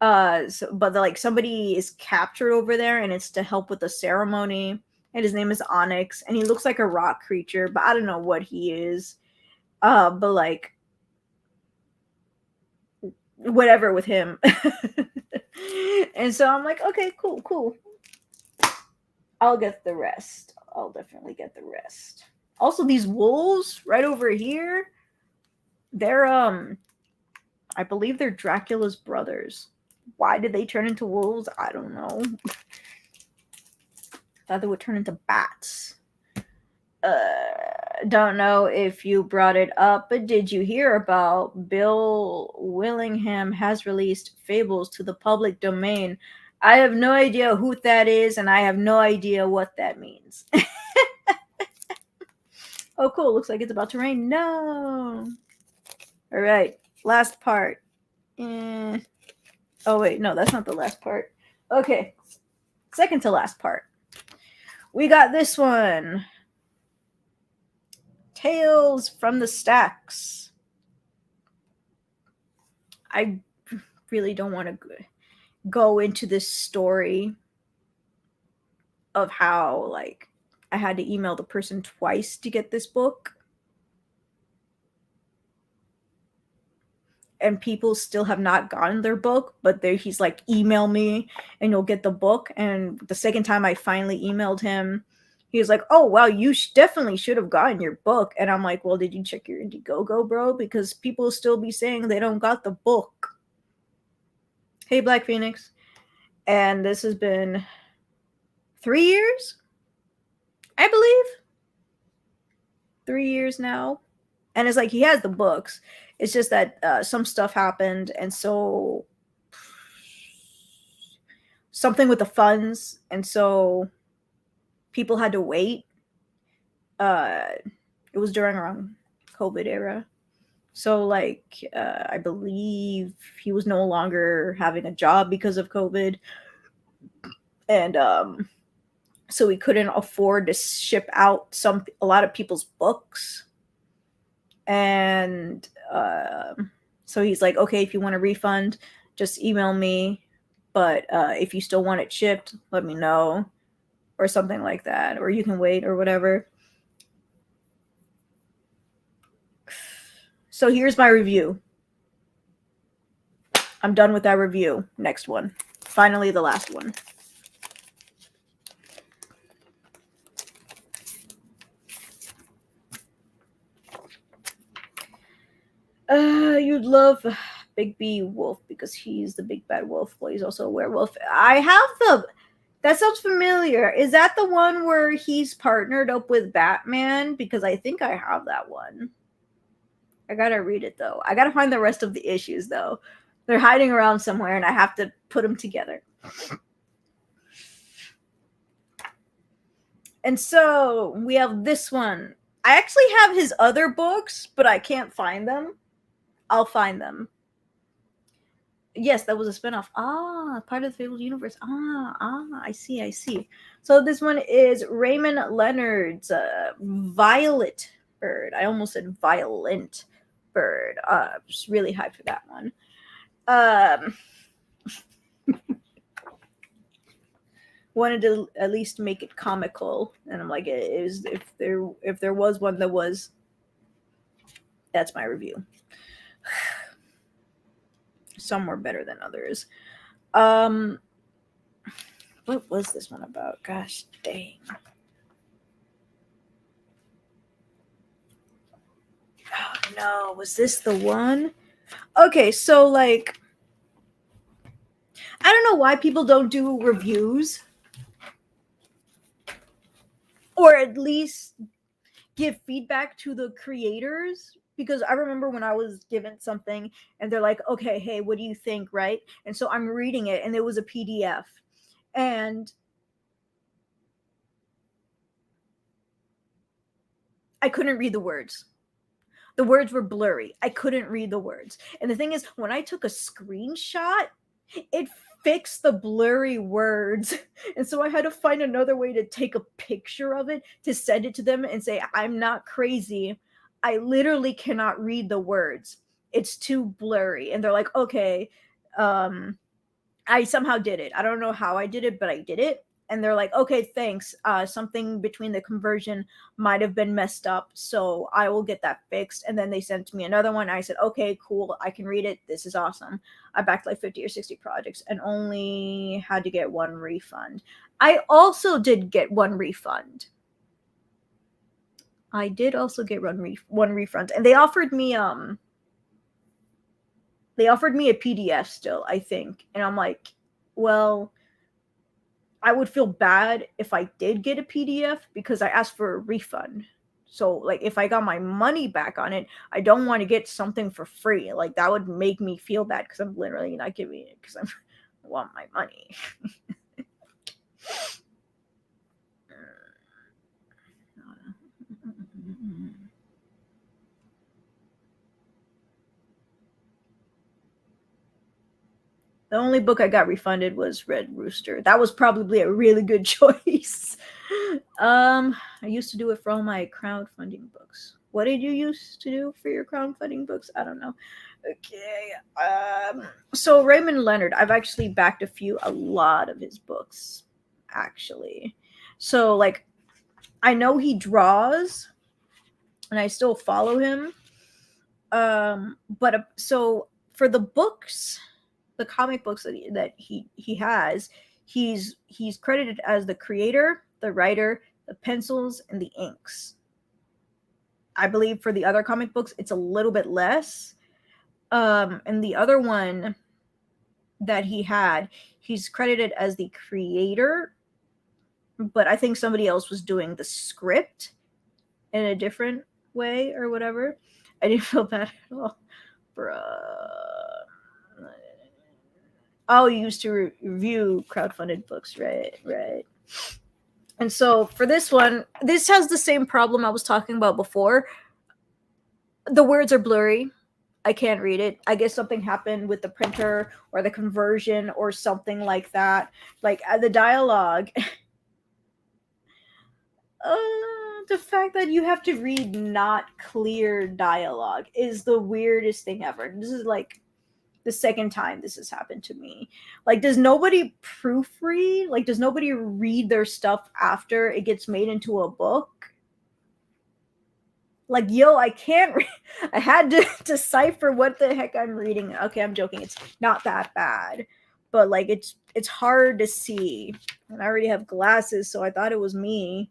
S1: But like somebody is captured over there, and it's to help with the ceremony. And his name is Onyx, and he looks like a rock creature, but I don't know what he is. But like, whatever with him. And so I'm like, okay, cool. I'll get the rest. I'll definitely get the rest. Also, these wolves right over here, they're I believe they're Dracula's brothers. Why did they turn into wolves? I don't know. Thought they would turn into bats. Don't know if you brought it up, but did you hear about Bill Willingham has released Fables to the public domain? I have no idea who that is, and I have no idea what that means. Oh, cool. Looks like it's about to rain. No. All right. Last part. Oh, wait. No, that's not the last part. Okay. Second to last part. We got this one. Tales from the Stacks. I really don't want to go into this story of how, like, I had to email the person twice to get this book. And people still have not gotten their book, but he's like, email me and you'll get the book. And the second time I finally emailed him, he was like, oh, wow, you definitely should have gotten your book. And I'm like, well, did you check your Indiegogo, bro? Because people still be saying they don't got the book. Hey, Black Phoenix. And this has been 3 years, I believe. 3 years now. And it's like, he has the books. It's just that some stuff happened. And so something with the funds. And so people had to wait. It was during around COVID era. So like, I believe he was no longer having a job because of COVID. And so he couldn't afford to ship out a lot of people's books. And so he's like, okay, if you want a refund, just email me. But if you still want it shipped, let me know. Or something like that. Or you can wait or whatever. So here's my review. I'm done with that review. Next one. Finally, the last one. You'd love Big B Wolf because he's the big bad wolf. Well, he's also a werewolf. I have that sounds familiar. Is that the one where he's partnered up with Batman? Because I think I have that one. I gotta read it though. I gotta find the rest of the issues though. They're hiding around somewhere and I have to put them together. And so we have this one. I actually have his other books, but I can't find them. I'll find them. Yes, that was a spinoff. Part of the Fables universe. I see. So this one is Raymond Leonard's Violet Bird. I almost said Violent Bird. Just really hyped for that one. Wanted to at least make it comical, and I'm like, it is, if there was one that was. That's my review. Some were better than others. What was this one about? Gosh dang. Oh no, was this the one? Okay, so like, I don't know why people don't do reviews or at least give feedback to the creators, because I remember when I was given something and they're like, okay, hey, what do you think, right? And so I'm reading it and it was a PDF, and I couldn't read the words. The words were blurry. I couldn't read the words. And the thing is, when I took a screenshot, it fixed the blurry words. And so I had to find another way to take a picture of it to send it to them and say, I'm not crazy. I literally cannot read the words. It's too blurry. And they're like, okay, I somehow did it. I don't know how I did it, but I did it. And they're like, okay, thanks. Something between the conversion might have been messed up, so I will get that fixed. And then they sent me another one. I said, okay, cool. I can read it. This is awesome. I backed like 50 or 60 projects and only had to get one refund. I also did get one refund. I did also get one refund, and they offered me a PDF still, I think. And I'm like, well, I would feel bad if I did get a PDF because I asked for a refund. So, like, if I got my money back on it, I don't want to get something for free. Like, that would make me feel bad because I'm literally not giving it because I want my money. The only book I got refunded was Red Rooster. That was probably a really good choice. I used to do it for all my crowdfunding books. What did you used to do for your crowdfunding books? I don't know. Okay. So Raymond Leonard, I've actually backed a lot of his books, actually. So, like, I know he draws, and I still follow him. But so for the books, the comic books that he has, he's credited as the creator, the writer, the pencils, and the inks. I believe for the other comic books, it's a little bit less. And the other one that he had, he's credited as the creator, but I think somebody else was doing the script in a different way or whatever. I didn't feel bad at all, bruh. Oh, you used to review crowdfunded books, right? And so for this one, this has the same problem I was talking about before. The words are blurry. I can't read it. I guess something happened with the printer or the conversion or something like that. Like the dialogue. The fact that you have to read not clear dialogue is the weirdest thing ever. This is like the second time this has happened to me. Like, does nobody proofread? Like, does nobody read their stuff after it gets made into a book? Like, yo, I can't read. I had to decipher what the heck I'm reading. Okay, I'm joking. It's not that bad. But, like, it's hard to see. And I already have glasses, so I thought it was me.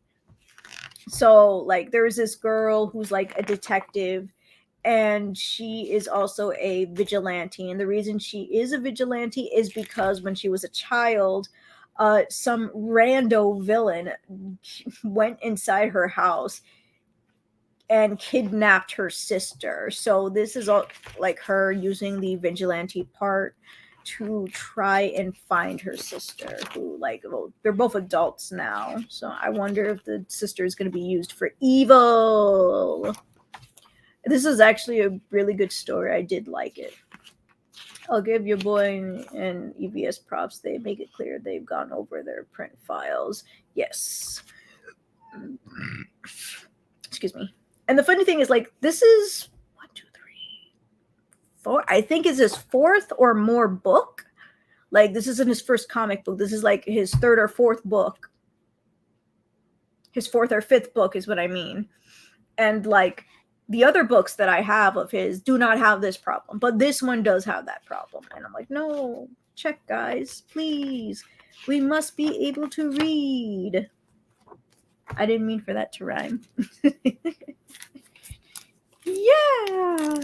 S1: So, like, there's this girl who's, like, a detective, and she is also a vigilante. And the reason she is a vigilante is because when she was a child, some rando villain went inside her house and kidnapped her sister. So this is all like her using the vigilante part to try and find her sister, who, like, well, they're both adults now. So I wonder if the sister is going to be used for evil. This is actually a really good story. I did like it. I'll give your boy and EVS props. They make it clear they've gone over their print files. Yes. Excuse me. And the funny thing is, like, this is 1, 2, 3, 4. I think it's his fourth or more book. Like, this isn't his first comic book. This is like his third or fourth book. His fourth or fifth book is what I mean. And, like, the other books that I have of his do not have this problem, but this one does have that problem. And I'm like, no, check, guys, please. We must be able to read. I didn't mean for that to rhyme. Yeah.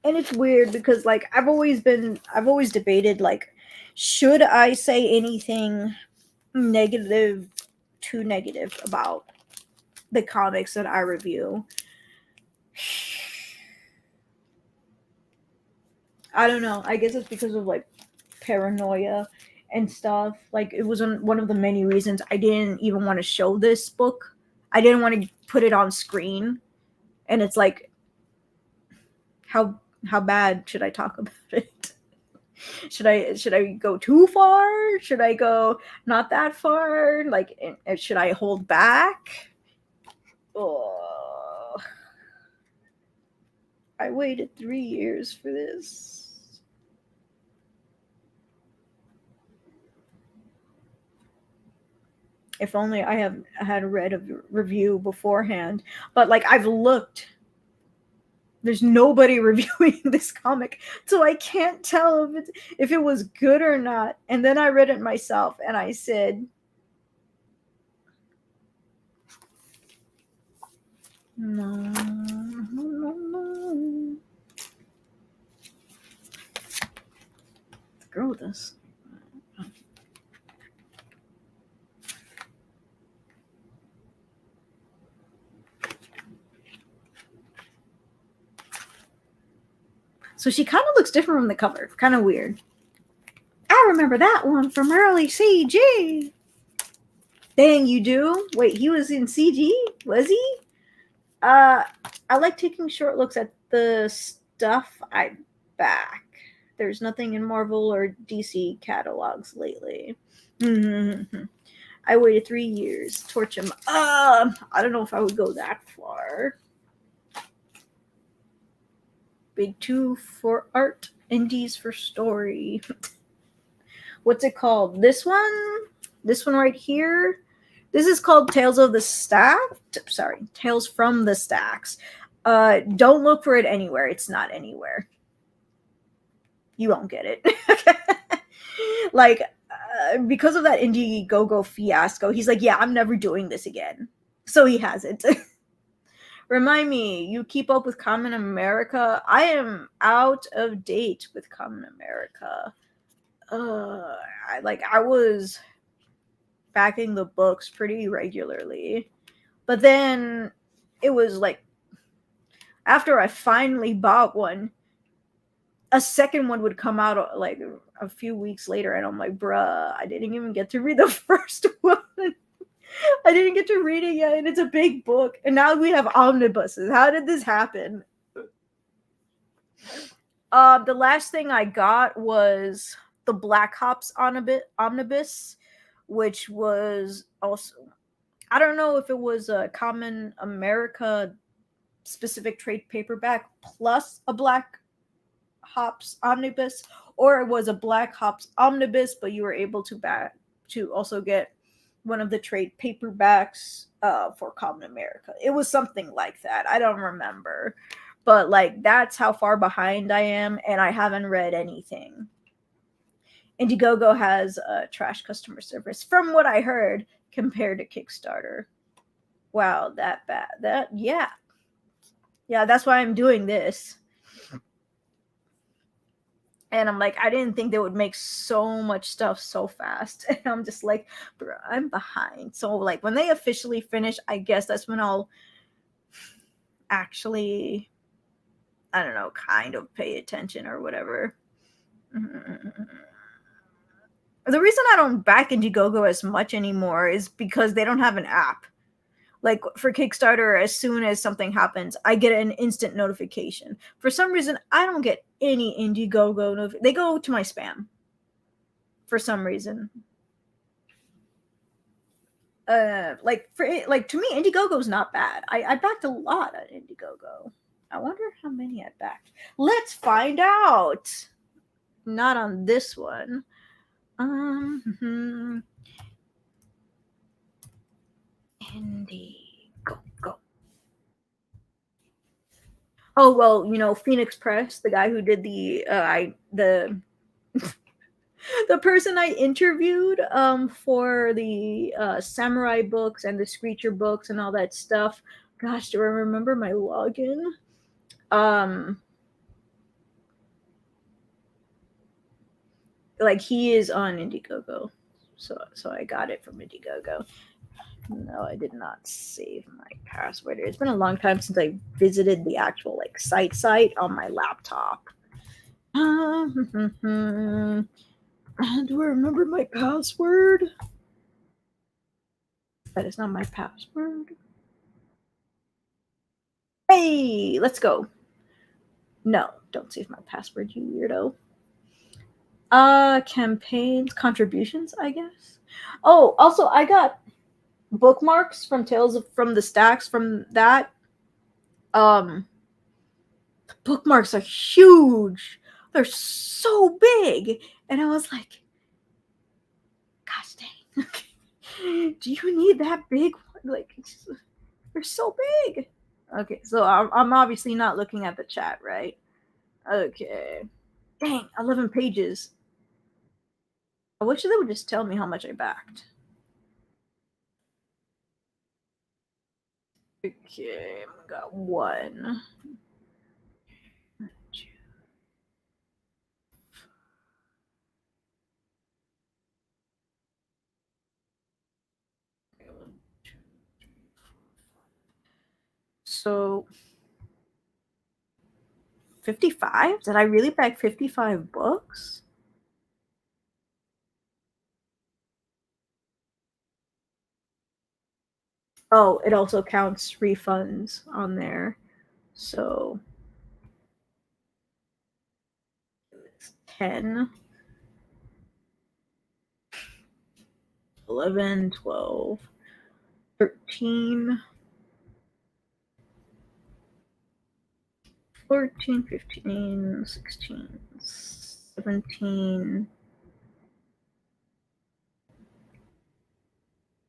S1: And it's weird because, like, I've always debated, like, should I say anything too negative about the comics that I review? I don't know. I guess it's because of like paranoia and stuff. Like it was one of the many reasons I didn't even want to show this book. I didn't want to put it on screen. And it's like, how bad should I talk about it? Should I go too far? Should I go not that far? Like, should I hold back? Oh, I waited 3 years for this. If only I had read a review beforehand. But like I've looked, there's nobody reviewing this comic, so I can't tell if it was good or not. And then I read it myself, and I said, no. Screw this. So she kind of looks different from the cover. Kind of weird. I remember that one from early CG. Dang, you do? Wait, he was in CG? Was he? I like taking short looks at the stuff I back. There's nothing in Marvel or DC catalogs lately. I waited 3 years. Torch him. I don't know if I would go that far. Big 2 for art, indies for story. What's it called? This one? This one right here? This is called Tales of the Stack. Sorry, Tales from the Stacks. Don't look for it anywhere. It's not anywhere. You won't get it. Like, because of that Indiegogo fiasco, he's like, yeah, I'm never doing this again. So he hasn't. Remind me, you keep up with Common America? I am out of date with Common America. I was backing the books pretty regularly. But then it was like, after I finally bought one, a second one would come out like a few weeks later, and I'm like, bruh, I didn't even get to read the first one. I didn't get to read it yet, and it's a big book. And now we have omnibuses. How did this happen? The last thing I got was the Black Hops omnibus, which was also, I don't know if it was a Common America specific trade paperback plus a Black Hops omnibus, or it was a Black Hops omnibus, but you were able to also get one of the trade paperbacks for Common America. It was something like that. I don't remember. But like that's how far behind I am, and I haven't read anything. Indiegogo has trash customer service, from what I heard, compared to Kickstarter. Wow, that bad. Yeah, that's why I'm doing this. And I'm like, I didn't think they would make so much stuff so fast. And I'm just like, bro, I'm behind. So like when they officially finish, I guess that's when I'll actually, I don't know, kind of pay attention or whatever. The reason I don't back Indiegogo as much anymore is because they don't have an app. Like for Kickstarter, as soon as something happens, I get an instant notification. For some reason, I don't get any Indiegogo they go to my spam. For some reason. To me, Indiegogo's not bad. I backed a lot on Indiegogo. I wonder how many I backed. Let's find out. Not on this one. Indiegogo. Oh well, Phoenix Press, the guy who did the the person I interviewed for the samurai books and the Screecher books and all that stuff. Gosh, do I remember my login? like he is on Indiegogo, so I got it from Indiegogo. No, I did not save my password. It's been a long time since I visited the actual like site on my laptop. Do I remember my password? That is not my password. Hey, let's go. No, don't save my password, you weirdo. Campaigns, contributions, I guess. Oh, also I got bookmarks from from the Stacks from that. Um Bookmarks are huge. They're so big. And I was like, gosh dang. Do you need that big one? Like, they're so big. Okay, so I'm obviously not looking at the chat, right? Okay. Dang, 11 pages. I wish they would just tell me how much I backed. Okay, I got one. So 55? Did I really back 55 books? Oh, it also counts refunds on there. So it's 10, 11, 12, 13, 14, 15, 16, 17,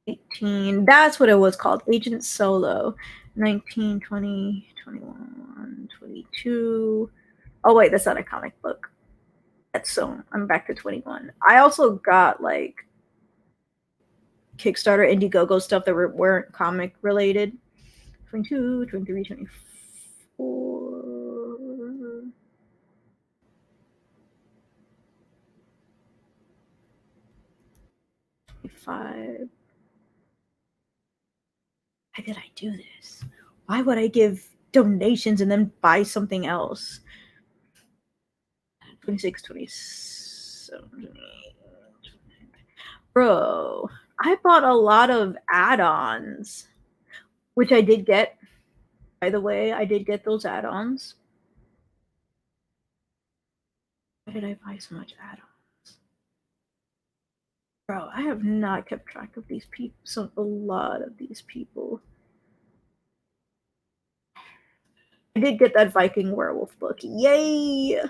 S1: 18. That's what it was called. Agent Solo. 19, 20, 21, 22. Oh, wait, that's not a comic book. That's so I'm back to 21. I also got like Kickstarter, Indiegogo stuff that weren't comic related. 22, 23, 24. 25. Why did I do this? Why would I give donations and then buy something else? 26, 27, 28. Bro, I bought a lot of add-ons, which I did get. By the way, I did get those add-ons. Why did I buy so much add-ons? Bro, I have not kept track of these people. So a lot of these people. I did get that Viking werewolf book. Yay!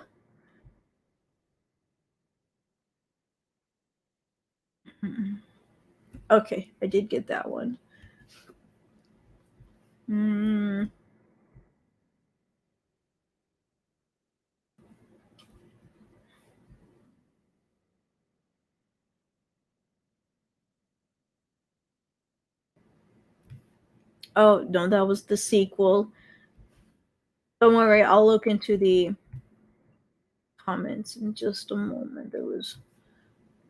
S1: Okay, I did get that one. Oh, no, that was the sequel. Don't worry, I'll look into the comments in just a moment. There was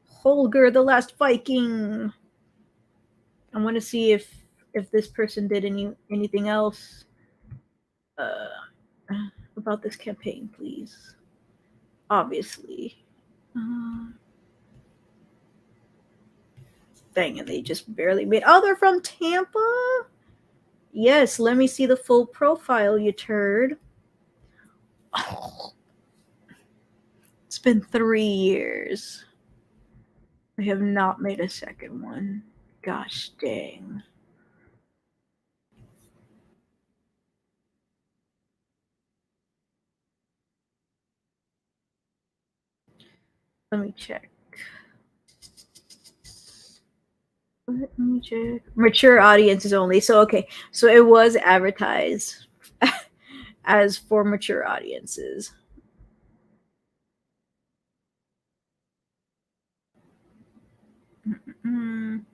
S1: Holger the Last Viking. I want to see if this person did anything else about this campaign, please. Obviously. Dang it, they just barely made. Oh, they're from Tampa? Yes, let me see the full profile, you turd. Oh. It's been 3 years. I have not made a second one. Gosh dang. Let me check. Let me check. Mature audiences only. So, okay. So it was advertised as for mature audiences. Mm-mm.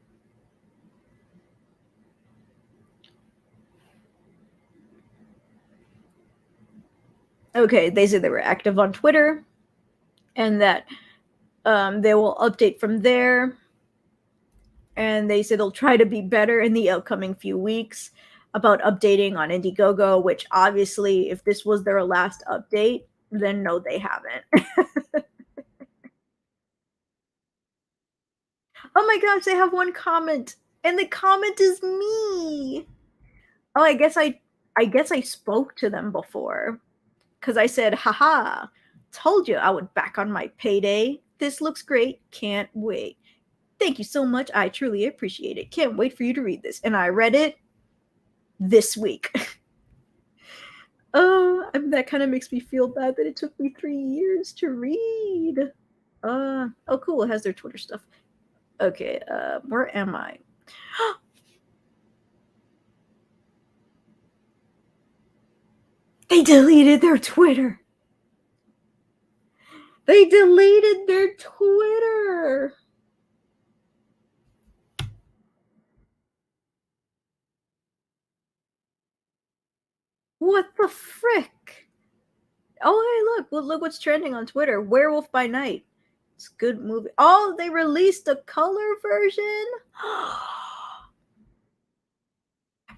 S1: Okay, they said they were active on Twitter and that They will update from there, and they say they'll try to be better in the upcoming few weeks about updating on Indiegogo, which obviously, if this was their last update, then no, they haven't. Oh my gosh, they have one comment, and the comment is me. Oh, I guess I spoke to them before, because I said, haha, told you I would back on my payday. This looks great. Can't wait. Thank you so much. I truly appreciate it. Can't wait for you to read this. And I read it this week. Oh, that kind of makes me feel bad that it took me 3 years to read. Oh, cool. It has their Twitter stuff. Okay, where am I? They deleted their Twitter. They deleted their Twitter. What the frick? Oh, hey, look what's trending on Twitter. Werewolf by Night. It's a good movie. Oh, they released a color version? I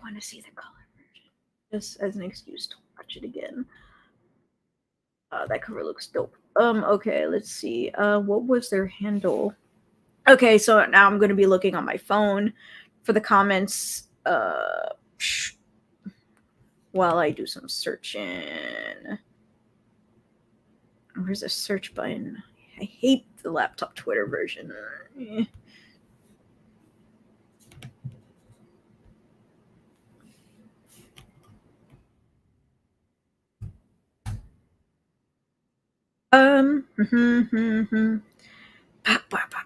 S1: want to see the color version. Just as an excuse to watch it again. That cover looks dope. Okay, let's see. What was their handle? Okay, so now I'm going to be looking on my phone for the comments while I do some searching. Where's the search button? I hate the laptop Twitter version.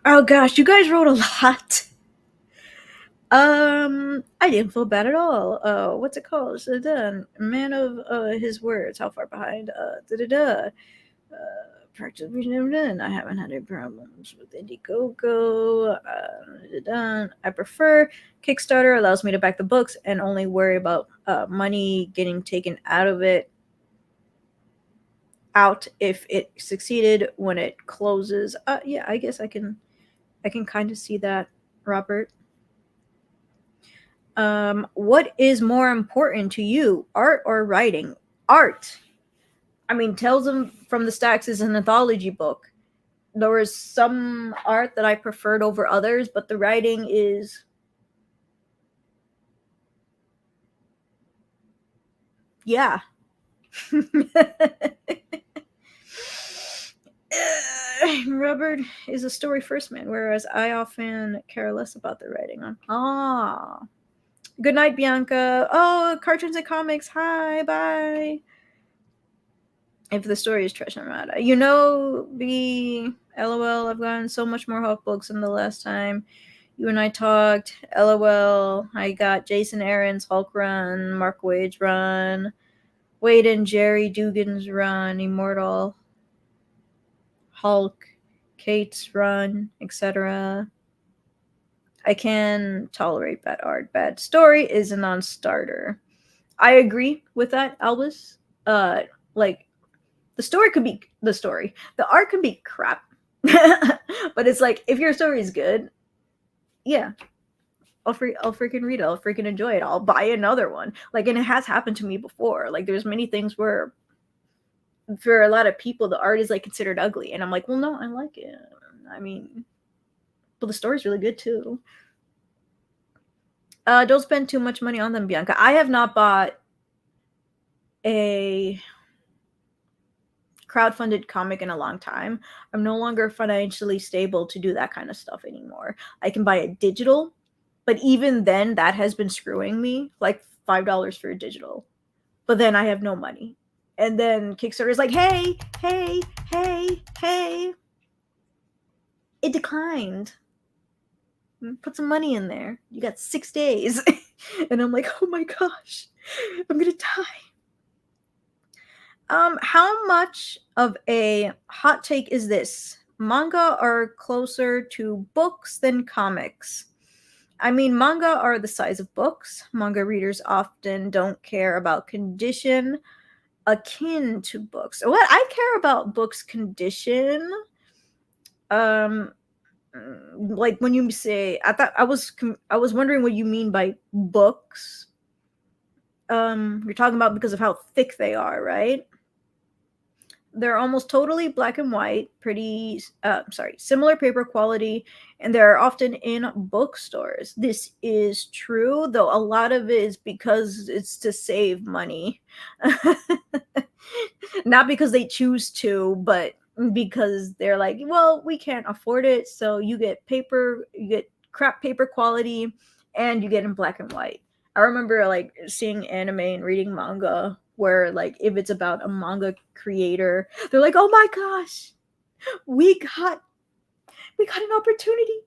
S1: Oh gosh, you guys wrote a lot. I didn't feel bad at all. What's it called? Man of his words. How far behind? Practice. I haven't had any problems with Indiegogo. I prefer Kickstarter. Allows me to back the books and only worry about money getting taken out of it. Out if it succeeded when it closes. Yeah, I guess I can kind of see that, Robert. What is more important to you, art or writing? Art. I mean, Tales from the Stacks is an anthology book. There was some art that I preferred over others, but the writing is, yeah. Robert is a story first man, whereas I often care less about the writing. Good night, Bianca. Oh, cartoons and comics. Hi, bye. If the story is trash, I'm mad. The LOL. I've gotten so much more Hulk books than the last time you and I talked. LOL. I got Jason Aaron's Hulk run, Mark Wade's run, Wade and Jerry Dugan's run, Immortal Hulk, Kate's run, etc. I can tolerate bad art. Bad story is a non-starter. I agree with that, Albus. Like, the story could be the story. The art can be crap. But it's like, if your story is good, yeah, I'll freaking read it. I'll freaking enjoy it. I'll buy another one. Like, and it has happened to me before. Like, there's many things where, for a lot of people, the art is like considered ugly, and I'm like, well, no, I like it. I mean, but the story's really good too. Don't spend too much money on them, Bianca. I have not bought a crowdfunded comic in a long time. I'm no longer financially stable to do that kind of stuff anymore. I can buy a digital, but even then, that has been screwing me. Like $5 for a digital, but then I have no money. And then Kickstarter is like, hey, it declined. Put some money in there. You got 6 days. And I'm like, oh my gosh, I'm gonna die. How much of a hot take is this? Manga are closer to books than comics. I mean, manga are the size of books. Manga readers often don't care about condition akin to books. What I care about books' condition. Like when you say, I was wondering what you mean by books. You're talking about because of how thick they are, right? They're almost totally black and white, similar paper quality, and they're often in bookstores. This is true, though a lot of it is because it's to save money. Not because they choose to, but because they're like, well, we can't afford it, so you get crap paper quality, and you get in black and white. I remember like seeing anime and reading manga where like if it's about a manga creator, they're like, "Oh my gosh, we got an opportunity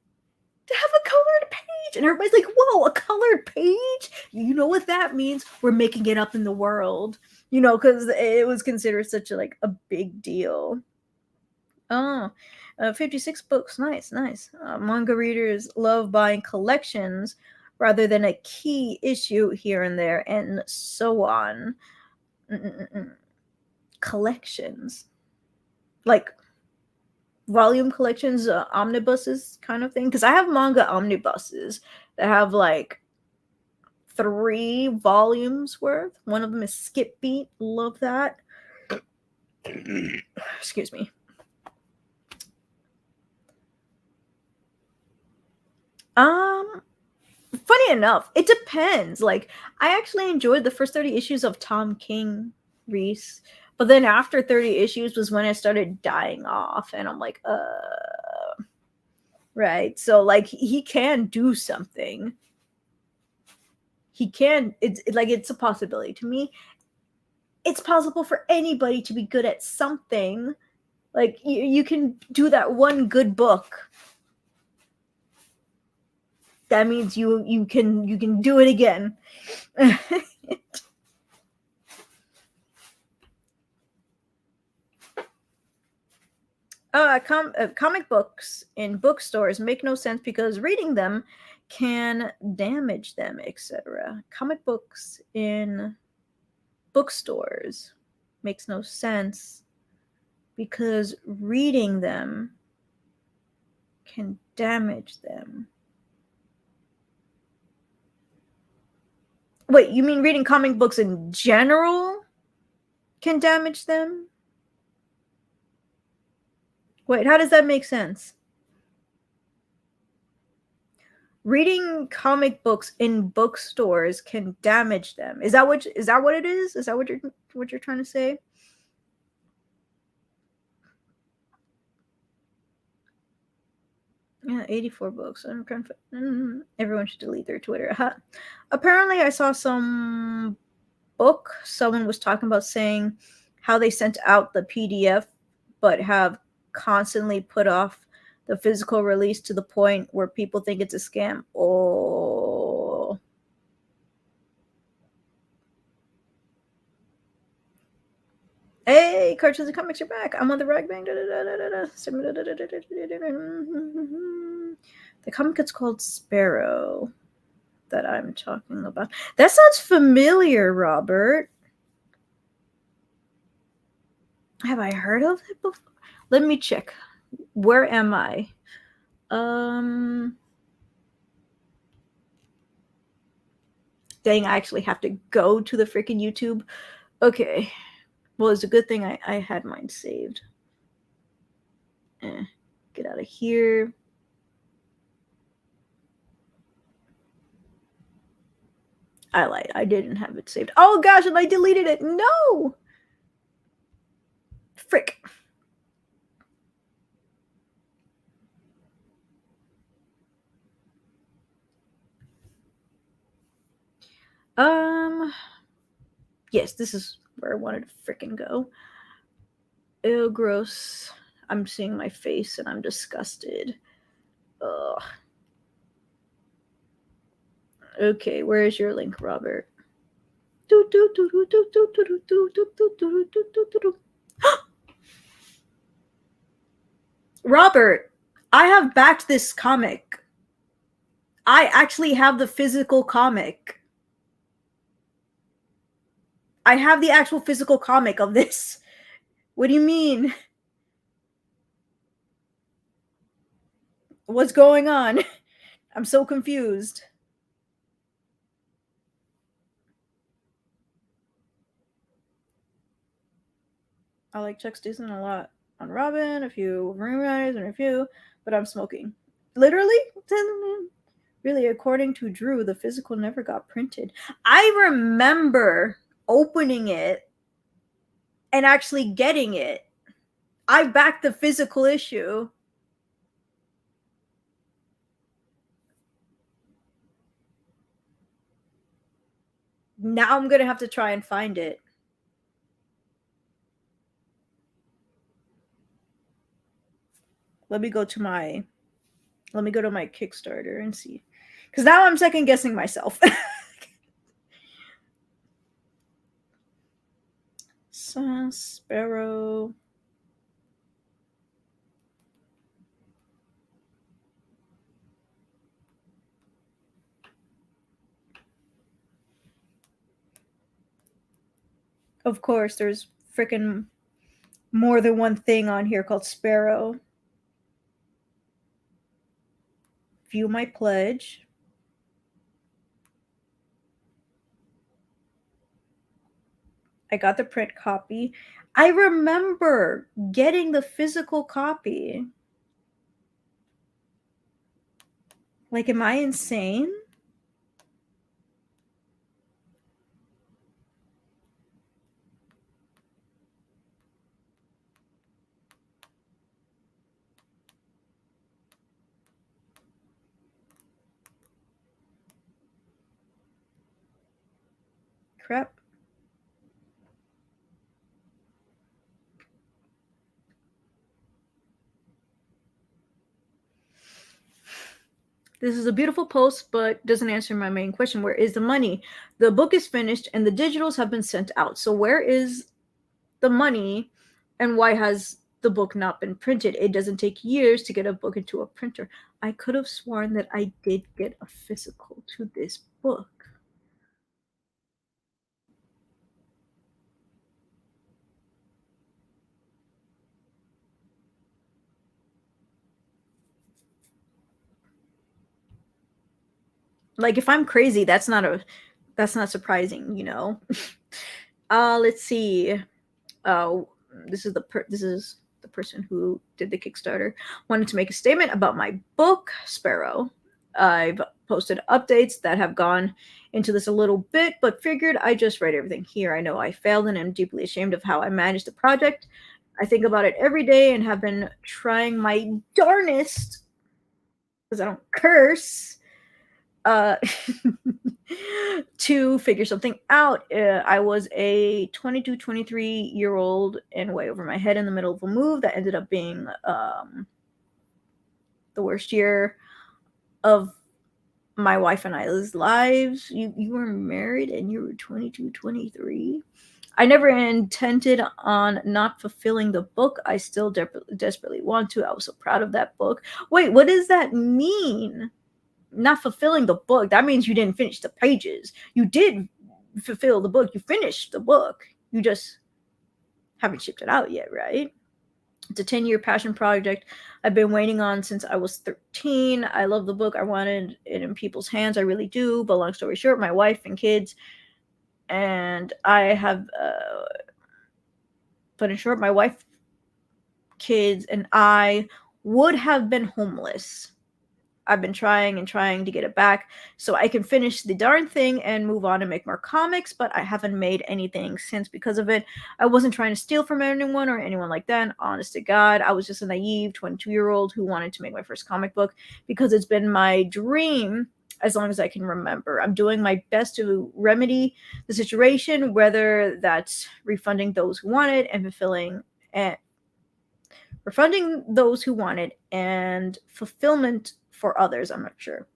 S1: to have a colored page." And everybody's like, "Whoa, a colored page? You know what that means? We're making it up in the world." Cuz it was considered such a big deal. Oh, 56 books. Nice, nice. Manga readers love buying collections rather than a key issue here and there, and so on. Mm-mm-mm. Collections. Like volume collections, omnibuses kind of thing. Because I have manga omnibuses that have like 3 volumes worth. One of them is Skip Beat. Love that. Excuse me. Funny enough, it depends. Like, I actually enjoyed the first 30 issues of Tom King Reese, but then after 30 issues was when it started dying off, and I'm like, right. So, like, he can do something. He can. It's a possibility to me. It's possible for anybody to be good at something. Like, you can do that one good book. That means you can do it again. Comic books in bookstores make no sense because reading them can damage them, etc. Comic books in bookstores makes no sense because reading them can damage them. Wait, you mean reading comic books in general can damage them? Wait, how does that make sense? Reading comic books in bookstores can damage them. Is that what it is? Is that what you're trying to say? Yeah, 84 books. Everyone should delete their Twitter. Apparently, I saw some book. Someone was talking about saying how they sent out the PDF, but have constantly put off the physical release to the point where people think it's a scam. Oh. Hey, Cartoons and Comics, you're back. I'm on the rag bang. The comic is called Sparrow that I'm talking about. That sounds familiar, Robert. Have I heard of it before? Let me check. Where am I? Dang, I actually have to go to the freaking YouTube. Okay. Well, it's a good thing I had mine saved. Get out of here. I lied. I didn't have it saved. Oh gosh, and I deleted it. No! Frick. Yes, this is where I wanted to freaking go. Ew, gross. I'm seeing my face and I'm disgusted. Ugh. Okay, where is your link, Robert? Robert, I have backed this comic. I actually have the physical comic. I have the actual physical comic of this. What do you mean? What's going on? I'm so confused. I like Chuck Dixon a lot. On Robin, a few Wolverine and a few, but I'm smoking. Literally? Really, according to Drew, the physical never got printed. I remember opening it and actually getting it. I backed the physical issue. Now I'm gonna have to try and find it. Let me go to my Kickstarter and see. Because now I'm second guessing myself. Sparrow. Of course, there's freaking more than one thing on here called Sparrow. View my pledge. I got the print copy. I remember getting the physical copy. Like, am I insane? Crap. This is a beautiful post, but doesn't answer my main question. Where is the money? The book is finished and the digitals have been sent out. So where is the money and why has the book not been printed? It doesn't take years to get a book into a printer. I could have sworn that I did get a physical to this book. Like, if I'm crazy, that's not surprising, you know. Let's see. This is the person who did the Kickstarter. Wanted to make a statement about my book, Sparrow. I've posted updates that have gone into this a little bit, but figured I just write everything here. I know I failed and am deeply ashamed of how I managed the project. I think about it every day and have been trying my darnest, because I don't curse, uh, to figure something out. I was a 22, 23-year-old and way over my head in the middle of a move that ended up being the worst year of my wife and I's lives. You were married and you were 22, 23. I never intended on not fulfilling the book. I still desperately want to. I was so proud of that book. Wait, what does that mean? Not fulfilling the book. That means you didn't finish the pages. You did fulfill the book. You finished the book. You just haven't shipped it out yet, right? It's a 10-year passion project I've been waiting on since I was 13. I love the book. I wanted it in people's hands. I really do. But long story short, my wife and kids, and I have, but in short, my wife, kids, and I would have been homeless. I've been trying and trying to get it back so I can finish the darn thing and move on and make more comics, but I haven't made anything since because of it. I wasn't trying to steal from anyone or anyone like that. Honest to God, I was just a naive 22-year-old who wanted to make my first comic book because it's been my dream as long as I can remember. I'm doing my best to remedy the situation, whether that's refunding those who want it and fulfilling and refunding those who want it and fulfillment for others. I'm not sure.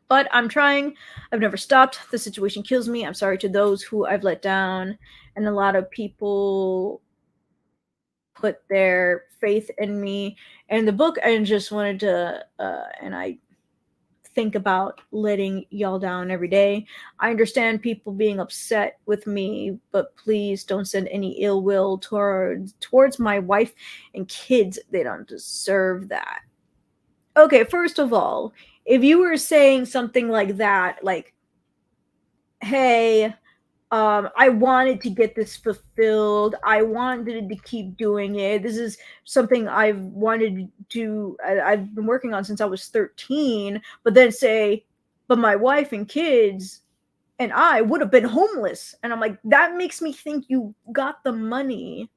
S1: But I'm trying. I've never stopped. The situation kills me. I'm sorry to those who I've let down. And a lot of people put their faith in me and the book. And just wanted to, and I think about letting y'all down every day. I understand people being upset with me, but please don't send any ill will towards my wife and kids. They don't deserve that. Okay, first of all, if you were saying something like that, like, hey, I wanted to get this fulfilled. I wanted to keep doing it. This is something I've wanted to, I've been working on since I was 13. But then say, but my wife and kids and I would have been homeless. And I'm like, that makes me think you got the money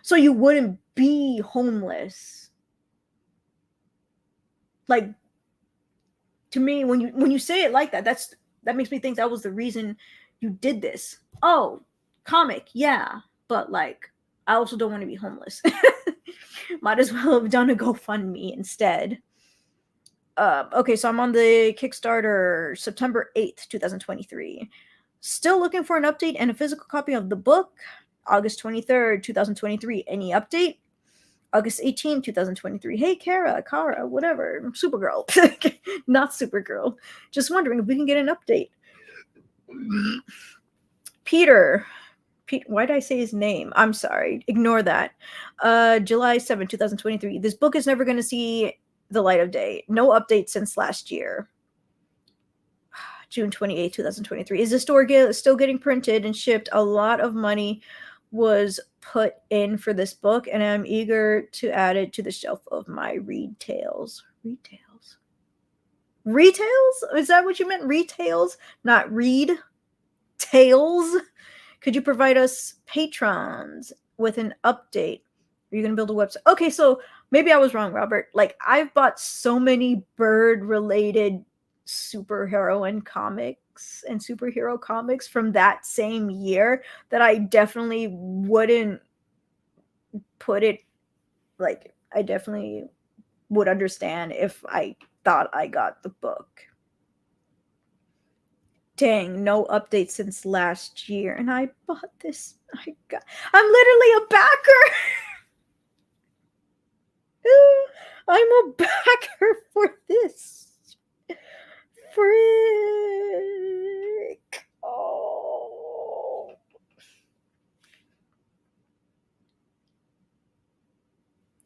S1: so you wouldn't be homeless. Like, to me, when you say it like that, that makes me think that was the reason you did this. Oh, comic, yeah, but like, I also don't want to be homeless. Might as well have done a GoFundMe instead. Okay, so I'm on the Kickstarter September 8th, 2023. Still looking for an update and a physical copy of the book. August 23rd, 2023. Any update? August 18th, 2023. Hey, Kara, whatever. Supergirl. Not Supergirl. Just wondering if we can get an update. Peter. Why did I say his name? I'm sorry. Ignore that. July 7th, 2023. This book is never going to see the light of day. No update since last year. June 28th, 2023. Is the story still getting printed and shipped? A lot of money was put in for this book, and I'm eager to add it to the shelf of my retails. Retails? Is that what you meant? Retails? Not read tales? Could you provide us patrons with an update? Are you going to build a website? Okay, so maybe I was wrong, Robert. Like, I've bought so many bird-related superhero and comics and superhero comics from that same year that I definitely wouldn't put it, like, I definitely would understand if I thought I got the book. Dang, no update since last year. And I bought this. I'm literally a backer. I'm a backer for this. Frick. Oh.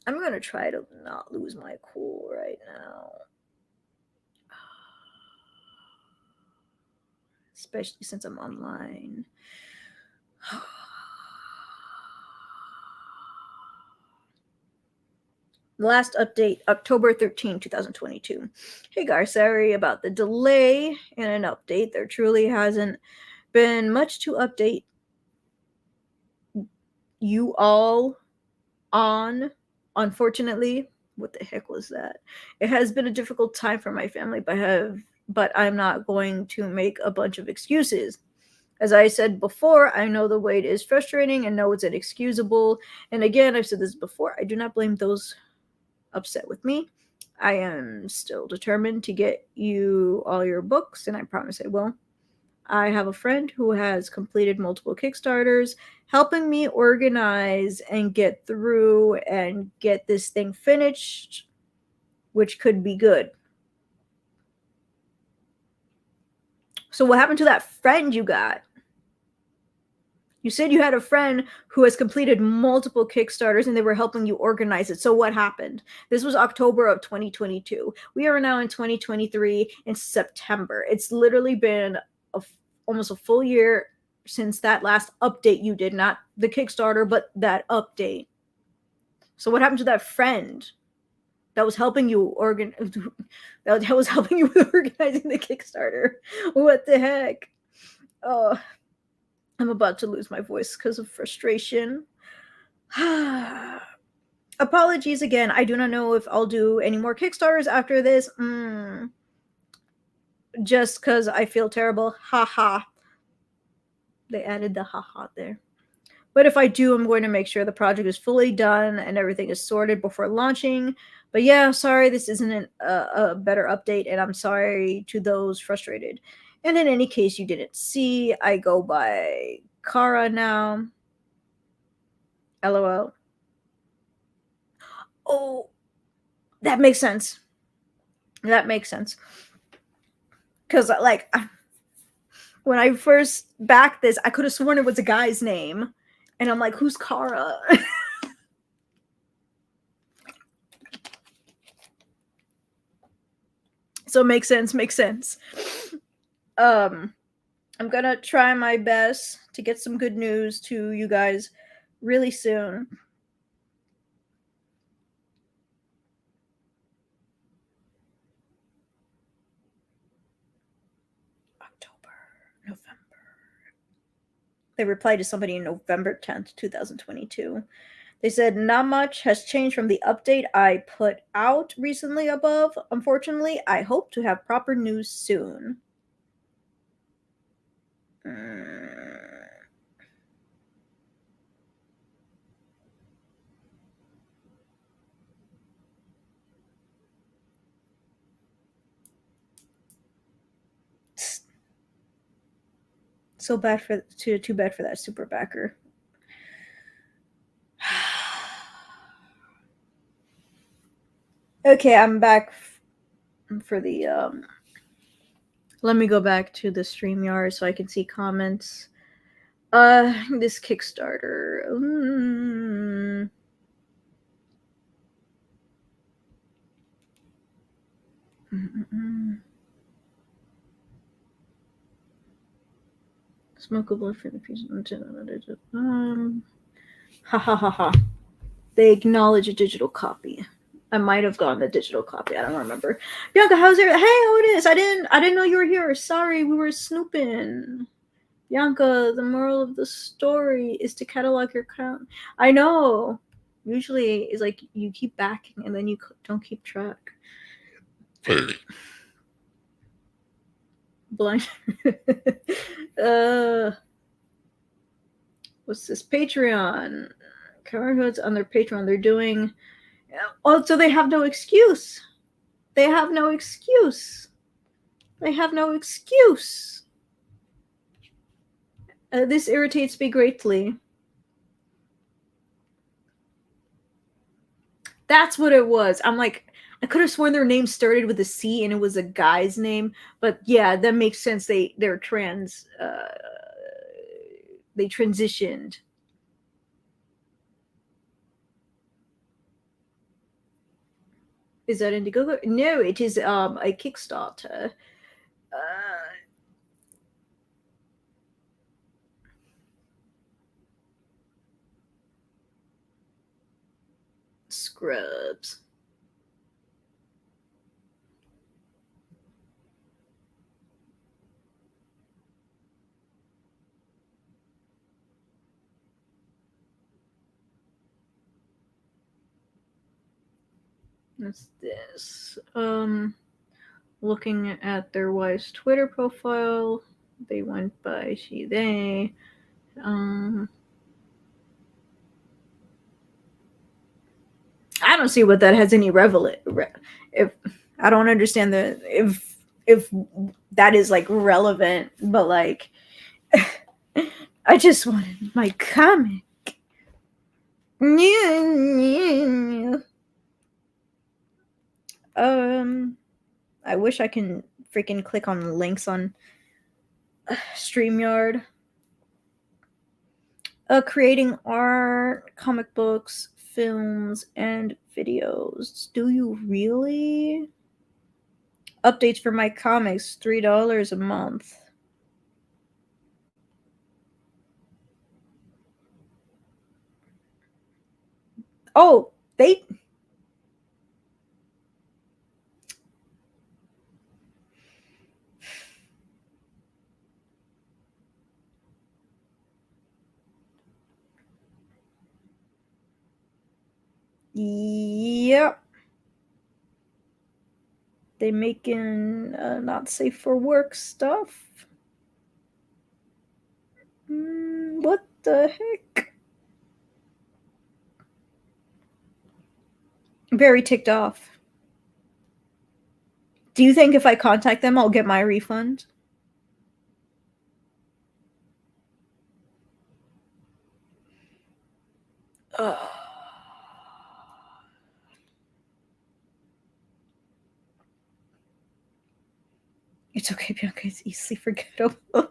S1: I'm going to try to not lose my cool right now. Especially since I'm online. The last update, October 13, 2022. Hey guys, sorry about the delay in an update. There truly hasn't been much to update you all on, unfortunately. What the heck was that? It has been a difficult time for my family, but I'm not going to make a bunch of excuses. As I said before, I know the wait is frustrating and know it's inexcusable. And again, I've said this before, I do not blame those upset with me. I am still determined to get you all your books, and I promise I will. I have a friend who has completed multiple Kickstarters, helping me organize and get through and get this thing finished, which could be good. So what happened to that friend you got? You said you had a friend who has completed multiple Kickstarters and they were helping you organize it. So what happened? This was October of 2022. We are now in 2023 in September. It's literally been almost a full year since that last update you did. Not the Kickstarter, but that update. So what happened to that friend that was helping you that was helping you with organizing the Kickstarter? What the heck? Oh, I'm about to lose my voice because of frustration. Apologies again. I do not know if I'll do any more Kickstarters after this. Just because I feel terrible. Haha. They added the haha there. But if I do, I'm going to make sure the project is fully done and everything is sorted before launching. But yeah, sorry, this isn't a better update, and I'm sorry to those frustrated. And in any case you didn't see, I go by Kara now. LOL. Oh, that makes sense. That makes sense. Because, like, when I first backed this, I could have sworn it was a guy's name. And I'm like, who's Kara? So makes sense. I'm gonna try my best to get some good news to you guys really soon. October, November. They replied to somebody in November 10th, 2022. They said, not much has changed from the update I put out recently above. Unfortunately, I hope to have proper news soon. So bad for too bad for that super backer. Okay, I'm back for the let me go back to the StreamYard so I can see comments. This Kickstarter. Smokable for the piece. Ha ha ha ha. They acknowledge a digital copy. I might have gotten the digital copy. I don't remember. Bianca, how's it? Hey, Otis. I didn't know you were here. Sorry, we were snooping. Bianca, the moral of the story is to catalog your account. I know. Usually, it's like you keep backing and then you don't keep track. Blind. What's this? Patreon. Coverhoods on their Patreon. They're doing. Oh, so they have no excuse. They have no excuse. They have no excuse. This irritates me greatly. That's what it was. I'm like, I could have sworn their name started with a C and it was a guy's name, but yeah, that makes sense. They're trans. They transitioned. Is that Indiegogo? No, it is a Kickstarter. Scrubs. What's this? Looking at their wife's Twitter profile, they went by she, they. I don't see what that has any if I don't understand if that is like relevant, but like I just wanted my comic. I wish I can freaking click on links on StreamYard. Creating art, comic books, films, and videos. Do you really? Updates for my comics, $3 a month. Oh, they. Yep. They making not safe for work stuff. What the heck? Very ticked off. Do you think if I contact them, I'll get my refund? It's okay, Bianca. It's easily forgettable.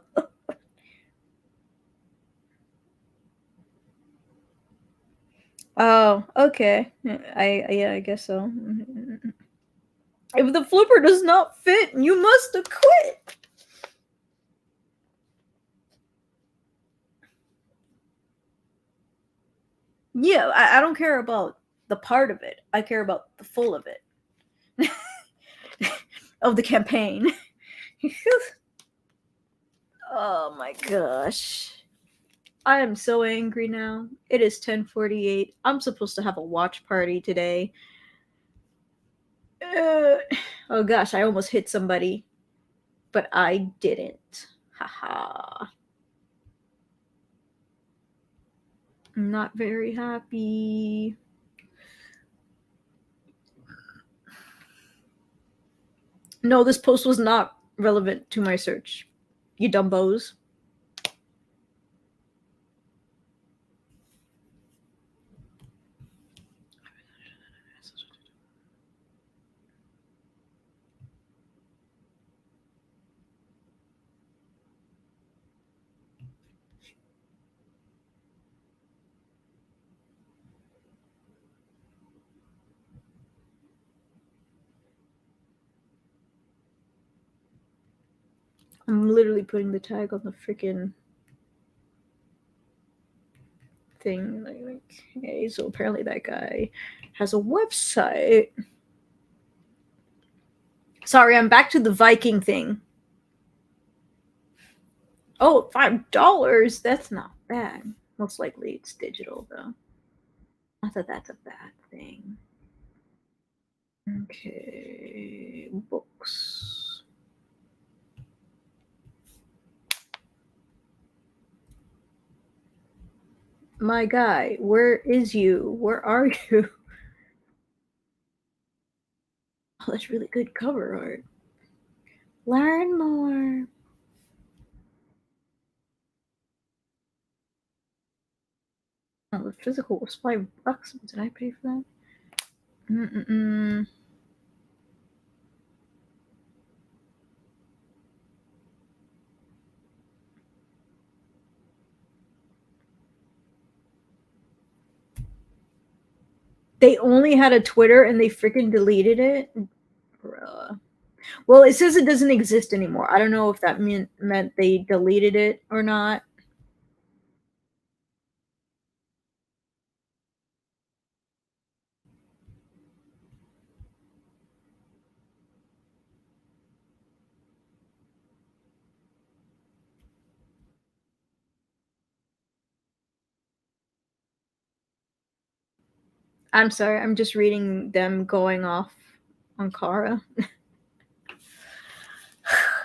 S1: Oh, okay. I guess so. If the flipper does not fit, you must acquit. Yeah, I don't care about the part of it. I care about the full of it. Of the campaign. Oh my gosh. I am so angry now. It is 10:48. I'm supposed to have a watch party today. Oh gosh, I almost hit somebody, but I didn't. Haha. I'm not very happy. No, this post was not relevant to my search. You dumbos. I'm literally putting the tag on the freaking thing. Like, okay, so apparently that guy has a website. Sorry, I'm back to the Viking thing. Oh, $5. That's not bad. Most likely it's digital, though. Not that that's a bad thing. Okay, books. My guy, where is you? Where are you? Oh, that's really good cover art. Learn more. Oh, the physical was $5. Did I pay for that? Mm-mm-mm. They only had a Twitter and they freaking deleted it? Bruh. Well, it says it doesn't exist anymore. I don't know if that meant they deleted it or not. I'm sorry, I'm just reading them going off on Kara.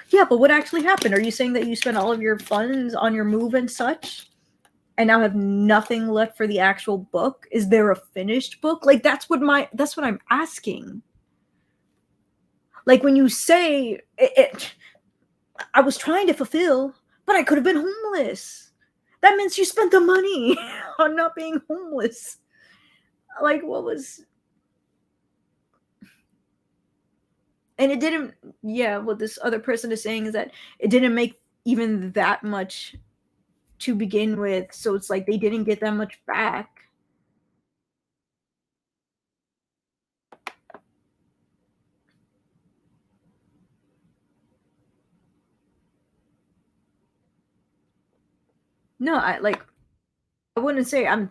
S1: Yeah, but what actually happened? Are you saying that you spent all of your funds on your move and such? And now have nothing left for the actual book? Is there a finished book? Like that's what I'm asking. Like when you say I was trying to fulfill, but I could have been homeless. That means you spent the money on not being homeless. Like what was and it didn't yeah, what this other person is saying is that it didn't make even that much to begin with, so it's like they didn't get that much back. No, I wouldn't say I'm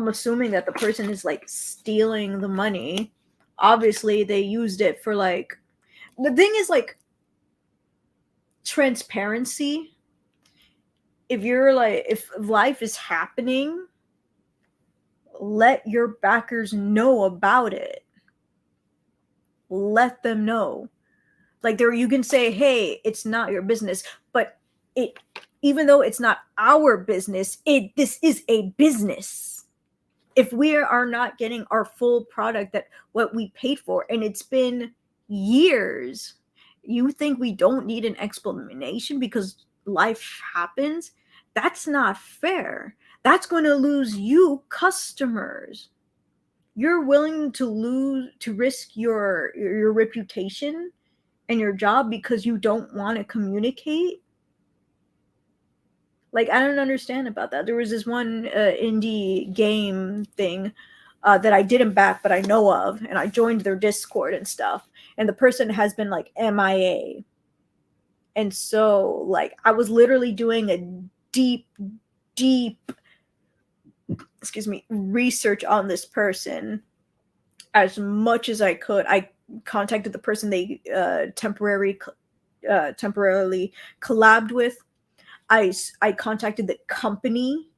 S1: assuming that the person is like stealing the money. Obviously, they used it for like the thing is like transparency. If you're like if life is happening, let your backers know about it. Let them know. Like there you can say, "Hey, it's not your business," but it even though it's not our business, this is a business. If we are not getting our full product that what we paid for and it's been years, you think we don't need an explanation because life happens? That's not fair. That's going to lose you customers. You're willing to risk your reputation and your job because you don't want to communicate. Like I don't understand about that. There was this one indie game thing that I didn't back, but I know of, and I joined their Discord and stuff. And the person has been like MIA. And so, like, I was literally doing a deep, research on this person as much as I could. I contacted the person they temporarily collabed with. I contacted the company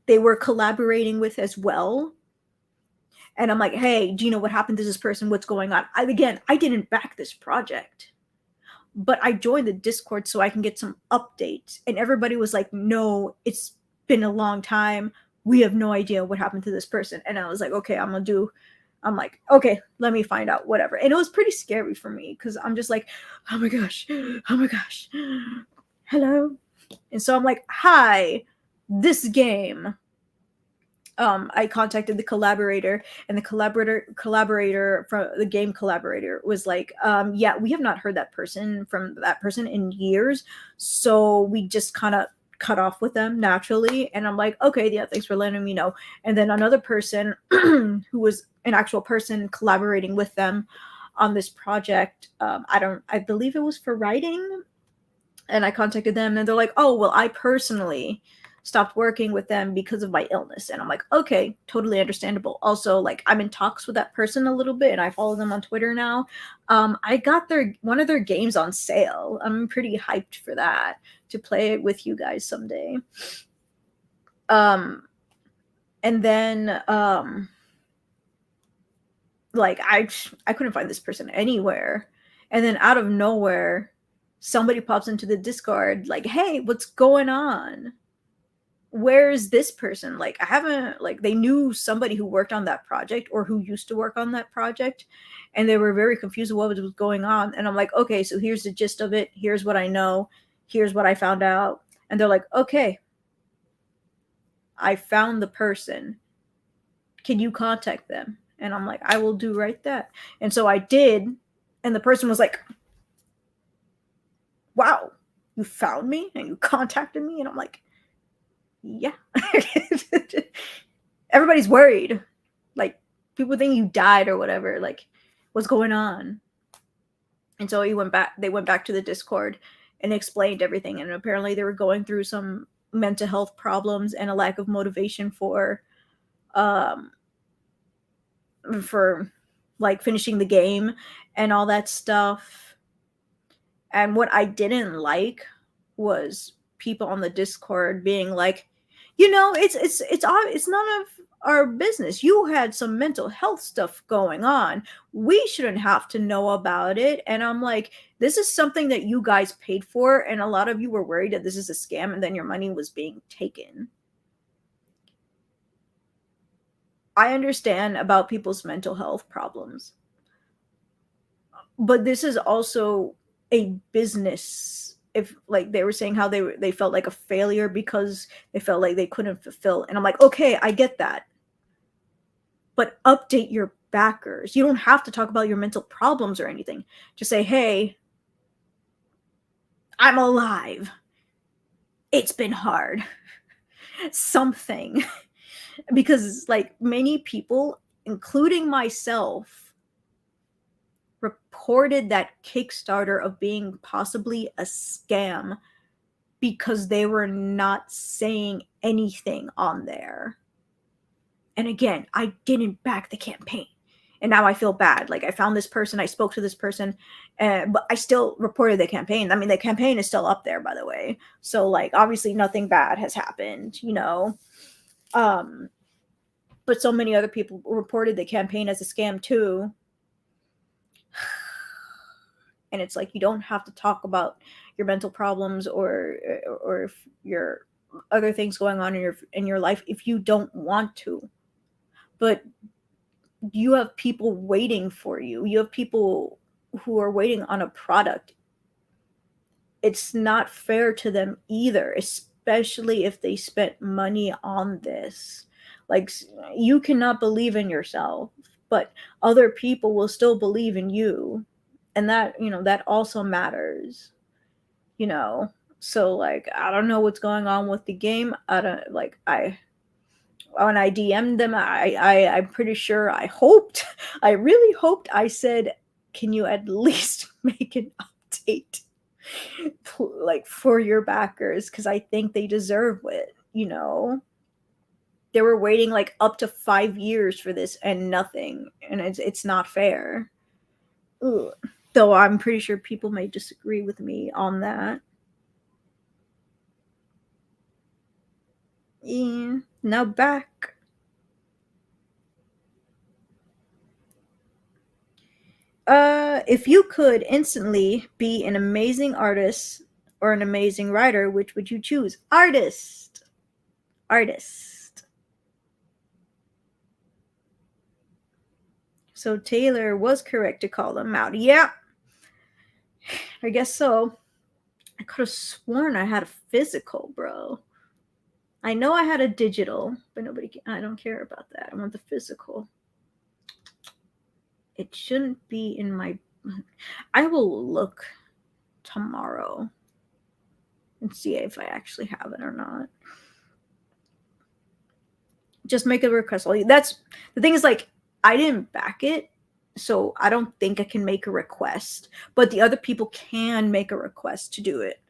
S1: they were collaborating with as well. And I'm like, hey, do you know what happened to this person? What's going on? I didn't back this project, but I joined the Discord so I can get some updates. And everybody was like, no, it's been a long time. We have no idea what happened to this person. And I was like, okay, I'm like, okay, let me find out, whatever. And it was pretty scary for me because I'm just like, oh my gosh, hello. And so I'm like, hi, this game. I contacted the collaborator, and the collaborator from the game collaborator was like, yeah, we have not heard that person in years, so we just kind of cut off with them naturally. And I'm like, okay, yeah, thanks for letting me know. And then another person who was an actual person collaborating with them on this project, I believe it was for writing, and I contacted them, and they're like, oh, well, I personally stopped working with them because of my illness. And I'm like, okay, totally understandable. Also, like, I'm in talks with that person a little bit, and I follow them on Twitter now. I got one of their games on sale. I'm pretty hyped for that, to play it with you guys someday. And then like, I couldn't find this person anywhere. And then out of nowhere, somebody pops into the Discord like, hey, what's going on? Where is this person? Like, I haven't, like, they knew somebody who worked on that project or who used to work on that project, and they were very confused with what was going on. And I'm like, okay, so here's the gist of it. Here's what I know. Here's what I found out. And they're like, okay, I found the person. Can you contact them? And I'm like, I will do right that. And so I did. And the person was like, wow, you found me and you contacted me? And I'm like, yeah. Everybody's worried. Like, people think you died or whatever. Like, what's going on? And so they went back to the Discord and explained everything. And apparently they were going through some mental health problems and a lack of motivation for like finishing the game and all that stuff. And what I didn't like was people on the Discord being like, it's none of our business. You had some mental health stuff going on. We shouldn't have to know about it. And I'm like, this is something that you guys paid for, and a lot of you were worried that this is a scam, and then your money was being taken. I understand about people's mental health problems, but this is also a business. If, like, they were saying how they felt like a failure because they felt like they couldn't fulfill, and I'm like, okay, I get that, but update your backers. You don't have to talk about your mental problems or anything. Just say, hey, I'm alive, it's been hard, something. Because, like, many people, including myself, reported that Kickstarter of being possibly a scam because they were not saying anything on there. And again, I didn't back the campaign. And now I feel bad. Like, I found this person, I spoke to this person, but I still reported the campaign. I mean, the campaign is still up there, by the way. So, like, obviously nothing bad has happened, But so many other people reported the campaign as a scam too. And it's like, you don't have to talk about your mental problems or if your other things going on in your life if you don't want to. But you have people waiting for you. You have people who are waiting on a product. It's not fair to them either, especially if they spent money on this. Like, you cannot believe in yourself, but other people will still believe in you. And that, that also matters, So, like, I don't know what's going on with the game. I don't, like, when I DM'd them, I'm pretty sure I really hoped I said, can you at least make an update like for your backers? Because I think they deserve it, you know? They were waiting like up to 5 years for this and nothing, and it's not fair. Ugh. Though I'm pretty sure people may disagree with me on that. Yeah. Now back. If you could instantly be an amazing artist or an amazing writer, which would you choose? Artist. Artist. So Taylor was correct to call them out. Yeah, I guess so. I could have sworn I had a physical, bro. I know I had a digital, but I don't care about that. I want the physical. It shouldn't be in my. I will look tomorrow and see if I actually have it or not. Just make a request. That's the thing is, like, I didn't back it, so I don't think I can make a request, but the other people can make a request to do it.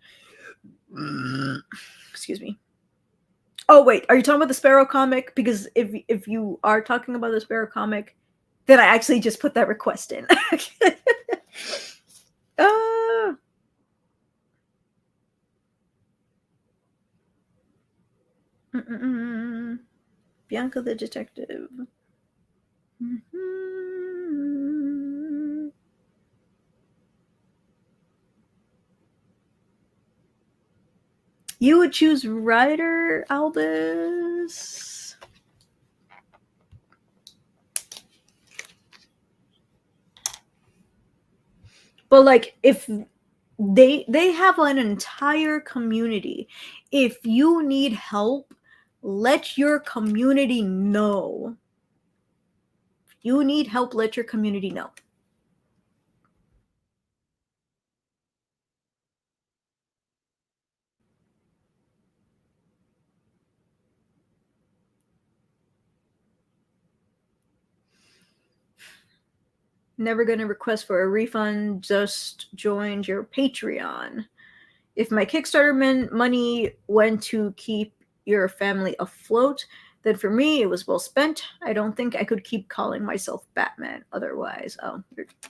S1: Excuse me. Oh wait, are you talking about the Sparrow comic? Because if you are talking about the Sparrow comic, then I actually just put that request in. uh, Bianca the detective. You would choose writer, Albus. But like, if they have an entire community, if you need help, let your community know. If you need help, let your community know. Never gonna request for a refund, just joined your Patreon. If my Kickstarter money went to keep your family afloat, then for me it was well spent. I don't think I could keep calling myself Batman otherwise. Oh,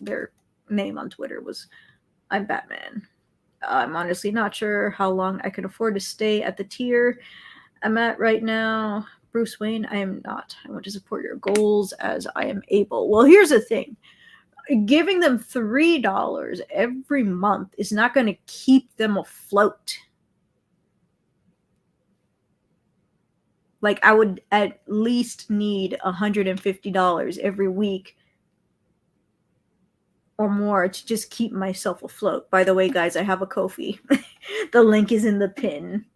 S1: their name on Twitter was I'm Batman. I'm honestly not sure how long I can afford to stay at the tier I'm at right now. Bruce Wayne, I am not. I want to support your goals as I am able. Well, here's the thing. Giving them $3 every month is not going to keep them afloat. Like, I would at least need $150 every week or more to just keep myself afloat. By the way, guys, I have a Ko-fi. The link is in the pinned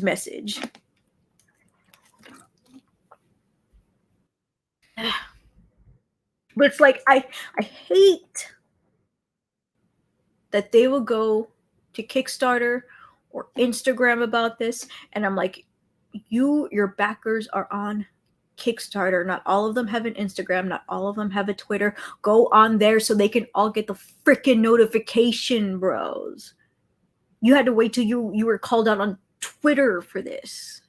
S1: message. But it's like, I hate that they will go to Kickstarter or Instagram about this, and I'm like, your backers are on Kickstarter. Not all of them have an Instagram, not all of them have a Twitter. Go on there so they can all get the freaking notification, bros. You had to wait till you were called out on Twitter for this.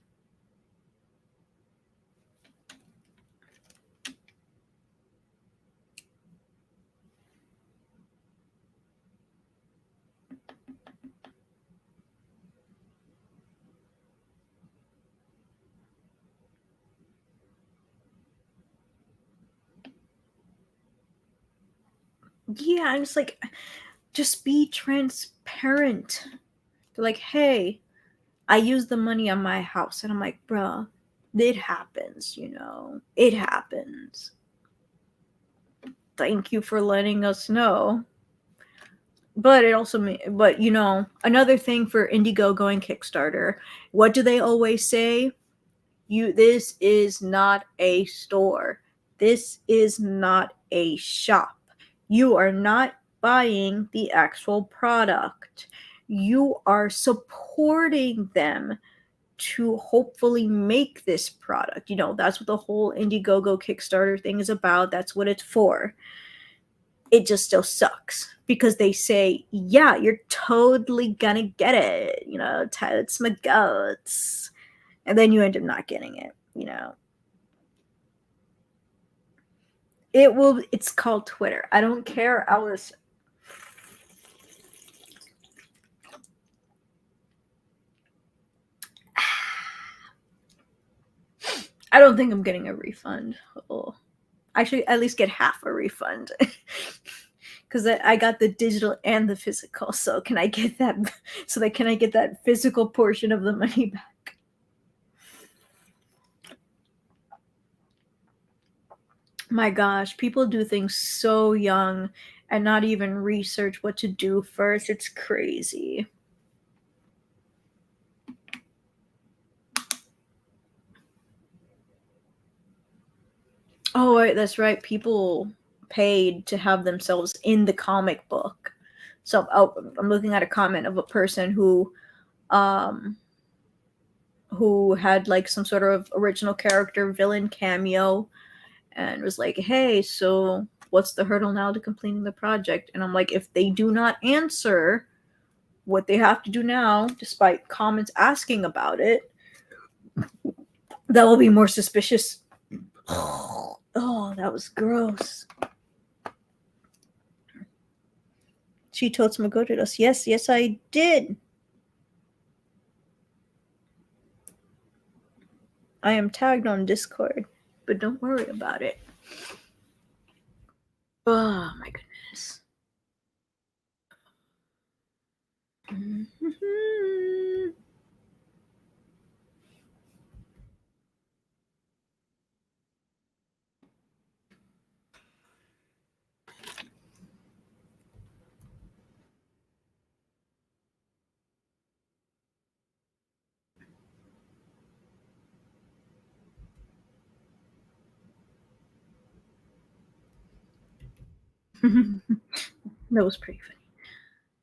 S1: Yeah, I'm just like, just be transparent. They're like, hey, I use the money on my house. And I'm like, bruh, it happens, you know? It happens. Thank you for letting us know. But it also, but you know, another thing for Indiegogo and Kickstarter, what do they always say? This is not a store. This is not a shop. You are not buying the actual product. You are supporting them to hopefully make this product. You know, that's what the whole Indiegogo Kickstarter thing is about. That's what it's for. It just still sucks because they say, yeah, you're totally gonna get it. You know, totes my guts. And then you end up not getting it, you know. It's called Twitter. I don't care. I don't think I'm getting a refund. Oh. Actually, at least get half a refund. Because I got the digital and the physical. So can I get that? Can I get that physical portion of the money back? My gosh, people do things so young and not even research what to do first. It's crazy. Oh, wait, that's right. People paid to have themselves in the comic book. So I'm looking at a comment of a person who had like some sort of original character villain cameo and was like, hey, so what's the hurdle now to completing the project? And I'm like, if they do not answer what they have to do now, despite comments asking about it, that will be more suspicious. Oh, that was gross. She told some go to us. Yes, I did. I am tagged on Discord, but don't worry about it. Oh my goodness. That was pretty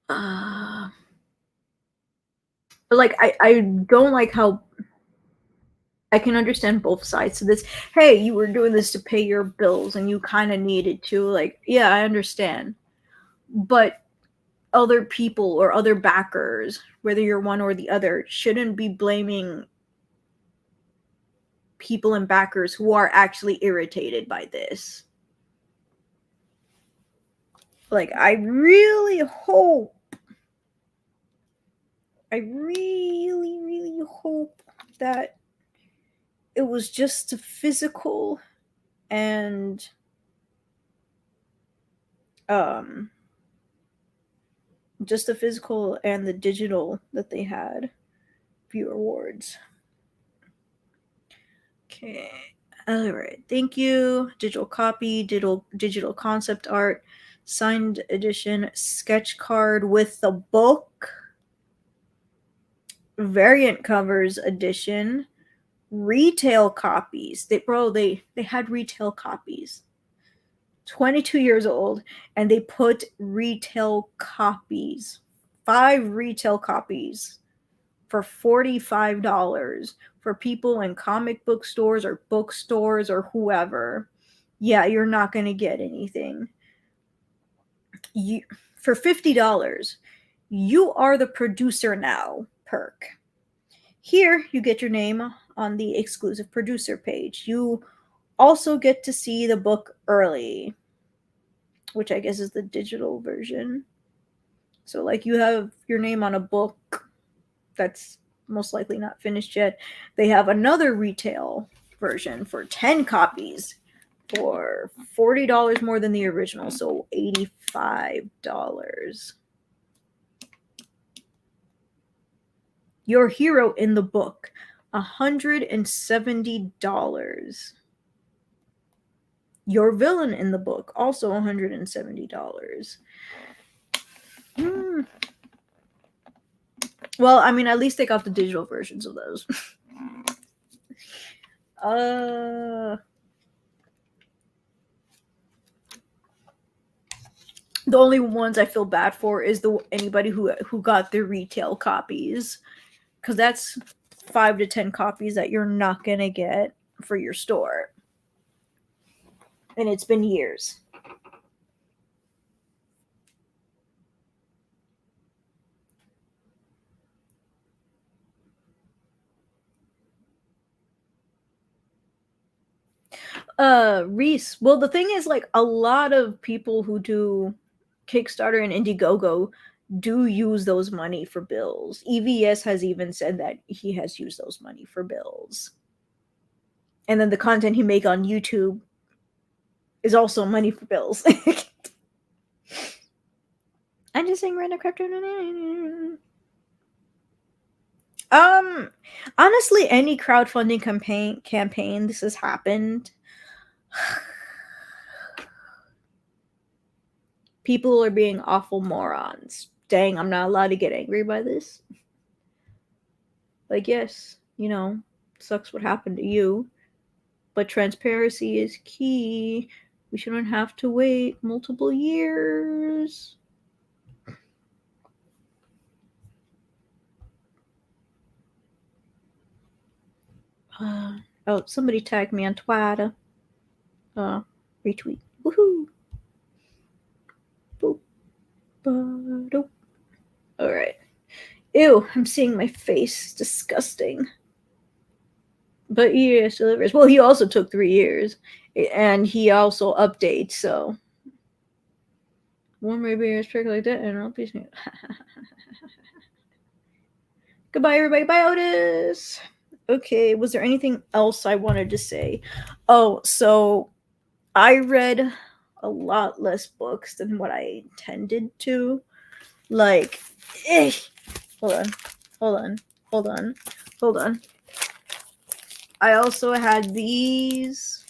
S1: funny. But like, I don't like how I can understand both sides to this. Hey, you were doing this to pay your bills and you kind of needed to. Like, yeah, I understand. But other people or other backers, whether you're one or the other, shouldn't be blaming people and backers who are actually irritated by this. Like, I really hope, really hope that it was just a physical and just the physical and the digital that they had viewer awards. Okay. All right. Thank you. Digital copy, digital concept art, signed edition sketch card with the book, variant covers edition, retail copies. They had retail copies. 22 years old, and they put retail copies, 5 retail copies for $45 for people in comic book stores or bookstores or whoever. Yeah, you're not going to get anything. For $50, you are the producer now perk. Here, you get your name on the exclusive producer page. You also get to see the book early, which I guess is the digital version. So, like, you have your name on a book that's most likely not finished yet. They have another retail version for 10 copies for $40 more than the original, so $85. Your hero in the book, $170. Your villain in the book, also $170. Well, I mean, at least they got the digital versions of those. The only ones I feel bad for is anybody who got the retail copies, because that's 5 to 10 copies that you're not going to get for your store. And it's been years. Reese. Well, the thing is, like, a lot of people who do Kickstarter and Indiegogo do use those money for bills. EVS has even said that he has used those money for bills. And then the content he make on YouTube is also money for bills. I'm just saying random crypto. Honestly, any crowdfunding campaign this has happened, people are being awful morons. Dang, I'm not allowed to get angry by this. Like, yes, you know, sucks what happened to you, but transparency is key. We shouldn't have to wait multiple years. Oh, somebody tagged me on Twitter. Retweet. Woohoo! Boop. Ba-doop. Alright. Ew, I'm seeing my face. Disgusting. But ES delivers. Well, he also took 3 years. And he also updates, so. One maybe a trick like that, and I'll be. Goodbye, everybody. Bye, Otis. Okay, was there anything else I wanted to say? Oh, so I read a lot less books than what I intended to. Like, hold on. I also had these.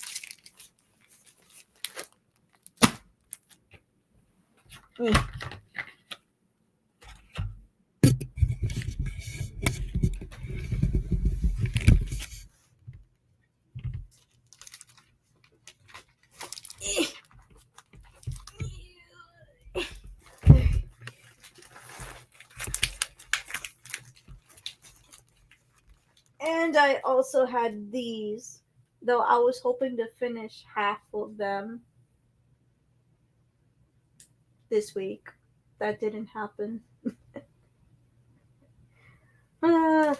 S1: And I also had these, though I was hoping to finish half of them this week. That didn't happen. Ah!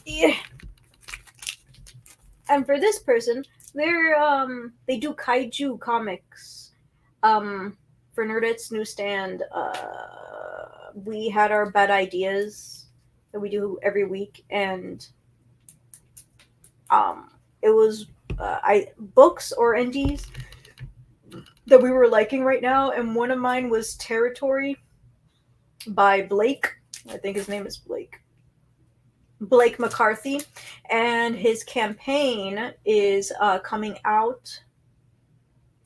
S1: Yeah. And for this person, they do kaiju comics. For Nerdet's newsstand, we had our bad ideas that we do every week, and it was books or indies that we were liking right now, and one of mine was Territory by Blake. I think his name is Blake McCarthy, and his campaign is coming out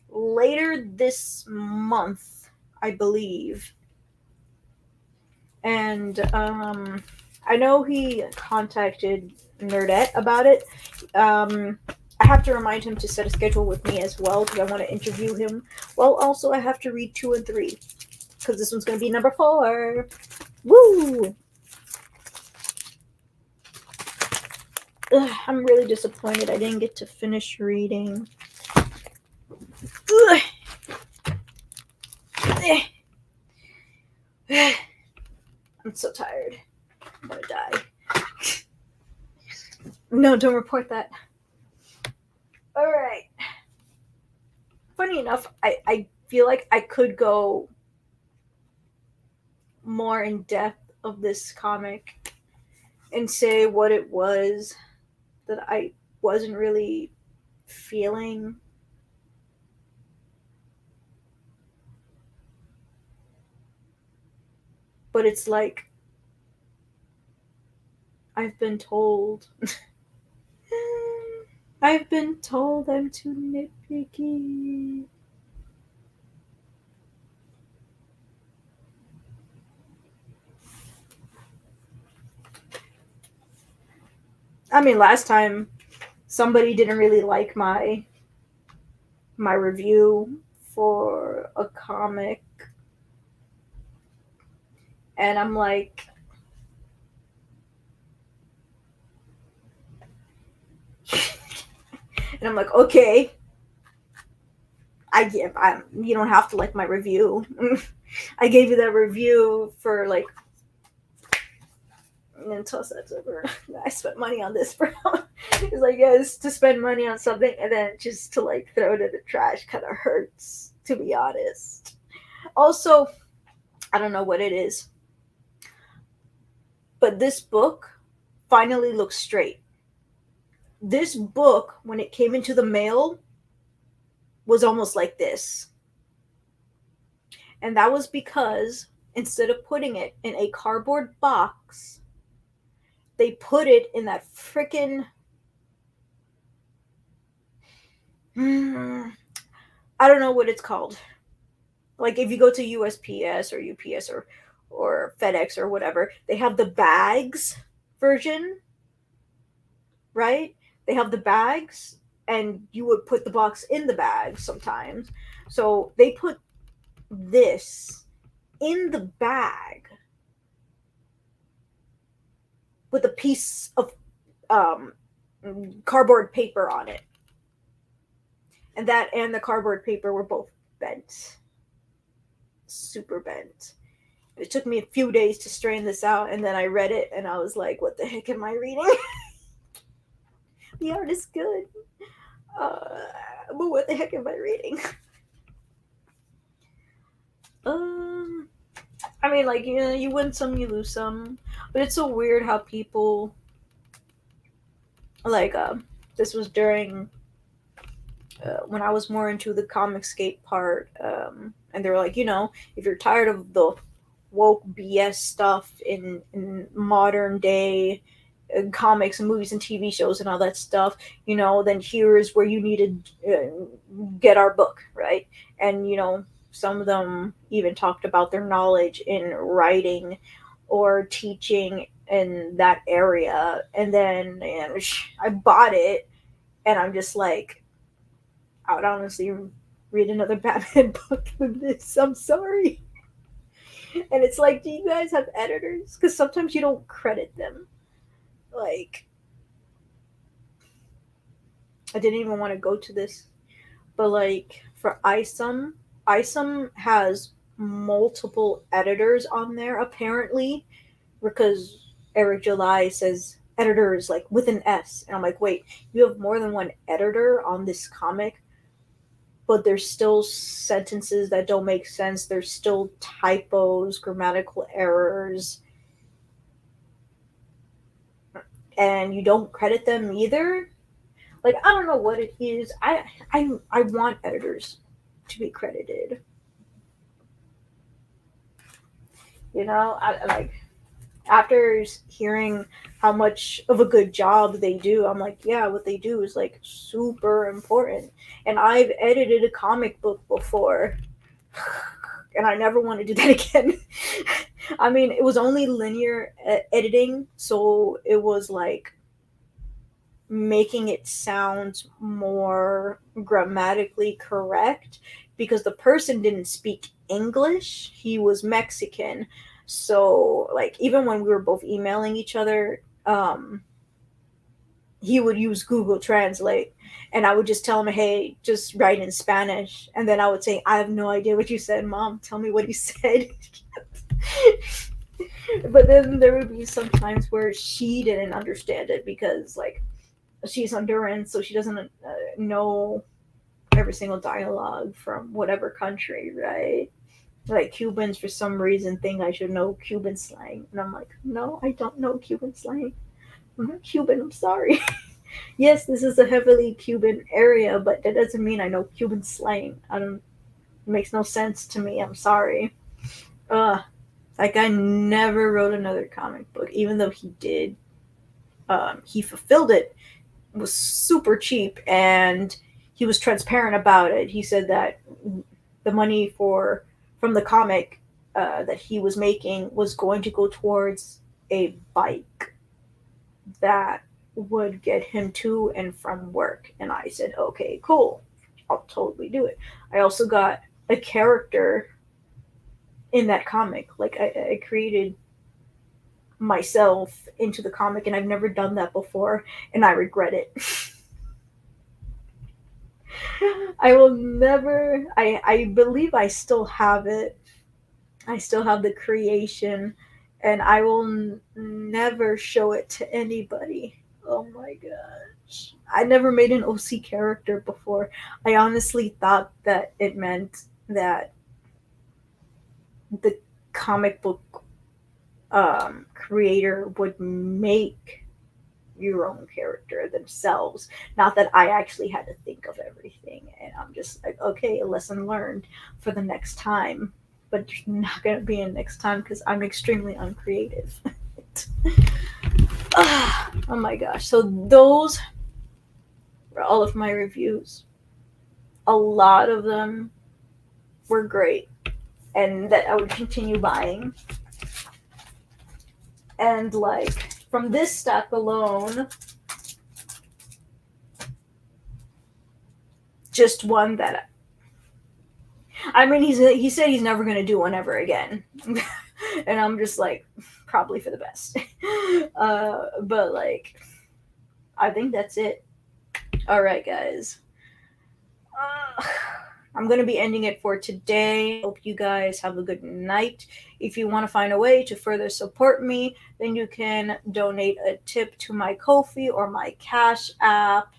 S1: later this month, I believe. And I know he contacted Nerdette about it. I have to remind him to set a schedule with me as well because I want to interview him. Well, also I have to read 2 and 3 because this one's going to be number 4. Woo! Ugh, I'm really disappointed I didn't get to finish reading. Ugh. I'm so tired. I'm gonna die. No, don't report that. Alright. Funny enough, I feel like I could go more in depth of this comic and say what it was that I wasn't really feeling. But it's like, I've been told. I've been told I'm too nitpicky. I mean, last time somebody didn't really like my review for a comic, and I'm like, okay, you don't have to like my review. I gave you that review for like, and toss that over. I spent money on this, bro. It's like, yes, to spend money on something and then just to like throw it in the trash kind of hurts, to be honest. Also, I don't know what it is, but this book finally looks straight. This book, when it came into the mail, was almost like this. And that was because instead of putting it in a cardboard box, they put it in that freaking. I don't know what it's called. Like if you go to USPS or UPS or FedEx or whatever, they have the bags version, right? They have the bags, and you would put the box in the bag sometimes. So they put this in the bag with a piece of um, cardboard paper on it. And that and the cardboard paper were both bent. Super bent. It took me a few days to strain this out, and then I read it, and I was like, what the heck am I reading? The art is good. But what the heck am I reading? I mean, like, you know, you win some, you lose some. But it's so weird how people, like, this was during, when I was more into the comic skate part, and they were like, you know, if you're tired of the woke BS stuff in modern day comics and movies and TV shows and all that stuff, you know, then here's where you need to get our book, right? And, you know, some of them even talked about their knowledge in writing or teaching in that area. And then I bought it, and I'm just like, I would honestly read another Batman book than this. I'm sorry. And it's like, do you guys have editors? Because sometimes you don't credit them. Like, I didn't even want to go to this, but like for ISOM has multiple editors on there apparently, because Eric July says editors like with an S, and I'm like, wait, you have more than one editor on this comic? But there's still sentences that don't make sense. There's still typos, grammatical errors, and you don't credit them either. Like, I don't know what it is. I want editors to be credited. You know, I like, after hearing how much of a good job they do, I'm like, yeah, what they do is like super important. And I've edited a comic book before, and I never want to do that again. I mean, it was only linear editing, so it was like making it sound more grammatically correct because the person didn't speak English. He was Mexican. So, like, even when we were both emailing each other, he would use Google Translate, and I would just tell him, hey, just write in Spanish. And then I would say, I have no idea what you said, Mom. Tell me what you said. But then there would be some times where she didn't understand it because, like, she's Honduran, so she doesn't know every single dialogue from whatever country, right? Like Cubans, for some reason, think I should know Cuban slang, and I'm like, no, I don't know Cuban slang. I'm not Cuban. I'm sorry. Yes, this is a heavily Cuban area, but that doesn't mean I know Cuban slang. I don't. It makes no sense to me. I'm sorry. That guy never wrote another comic book, even though he did. He fulfilled it. It was super cheap, and he was transparent about it. He said that the money from the comic that he was making was going to go towards a bike that would get him to and from work. And I said, okay, cool. I'll totally do it. I also got a character in that comic. Like I created myself into the comic, and I've never done that before, and I regret it. I will never. I believe I still have it. I still have the creation, and I will never show it to anybody. Oh my gosh. I never made an OC character before. I honestly thought that it meant that the comic book creator would make your own character themselves. Not that I actually had to think of everything. And I'm just like, okay, a lesson learned for the next time. But there's not going to be a next time because I'm extremely uncreative. Oh my gosh. So those were all of my reviews. A lot of them were great and that I would continue buying. And like from this stack alone, just one that I mean he said he's never gonna do one ever again. And I'm just like probably for the best. But like I think that's it. All right, guys. I'm going to be ending it for today. Hope you guys have a good night. If you want to find a way to further support me, then you can donate a tip to my Ko-fi or my Cash App,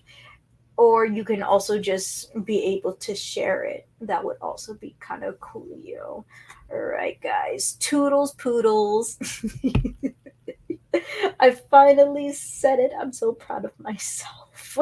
S1: or you can also just be able to share it. That would also be kind of cool. All right, guys. Toodles poodles. I finally said it. I'm so proud of myself.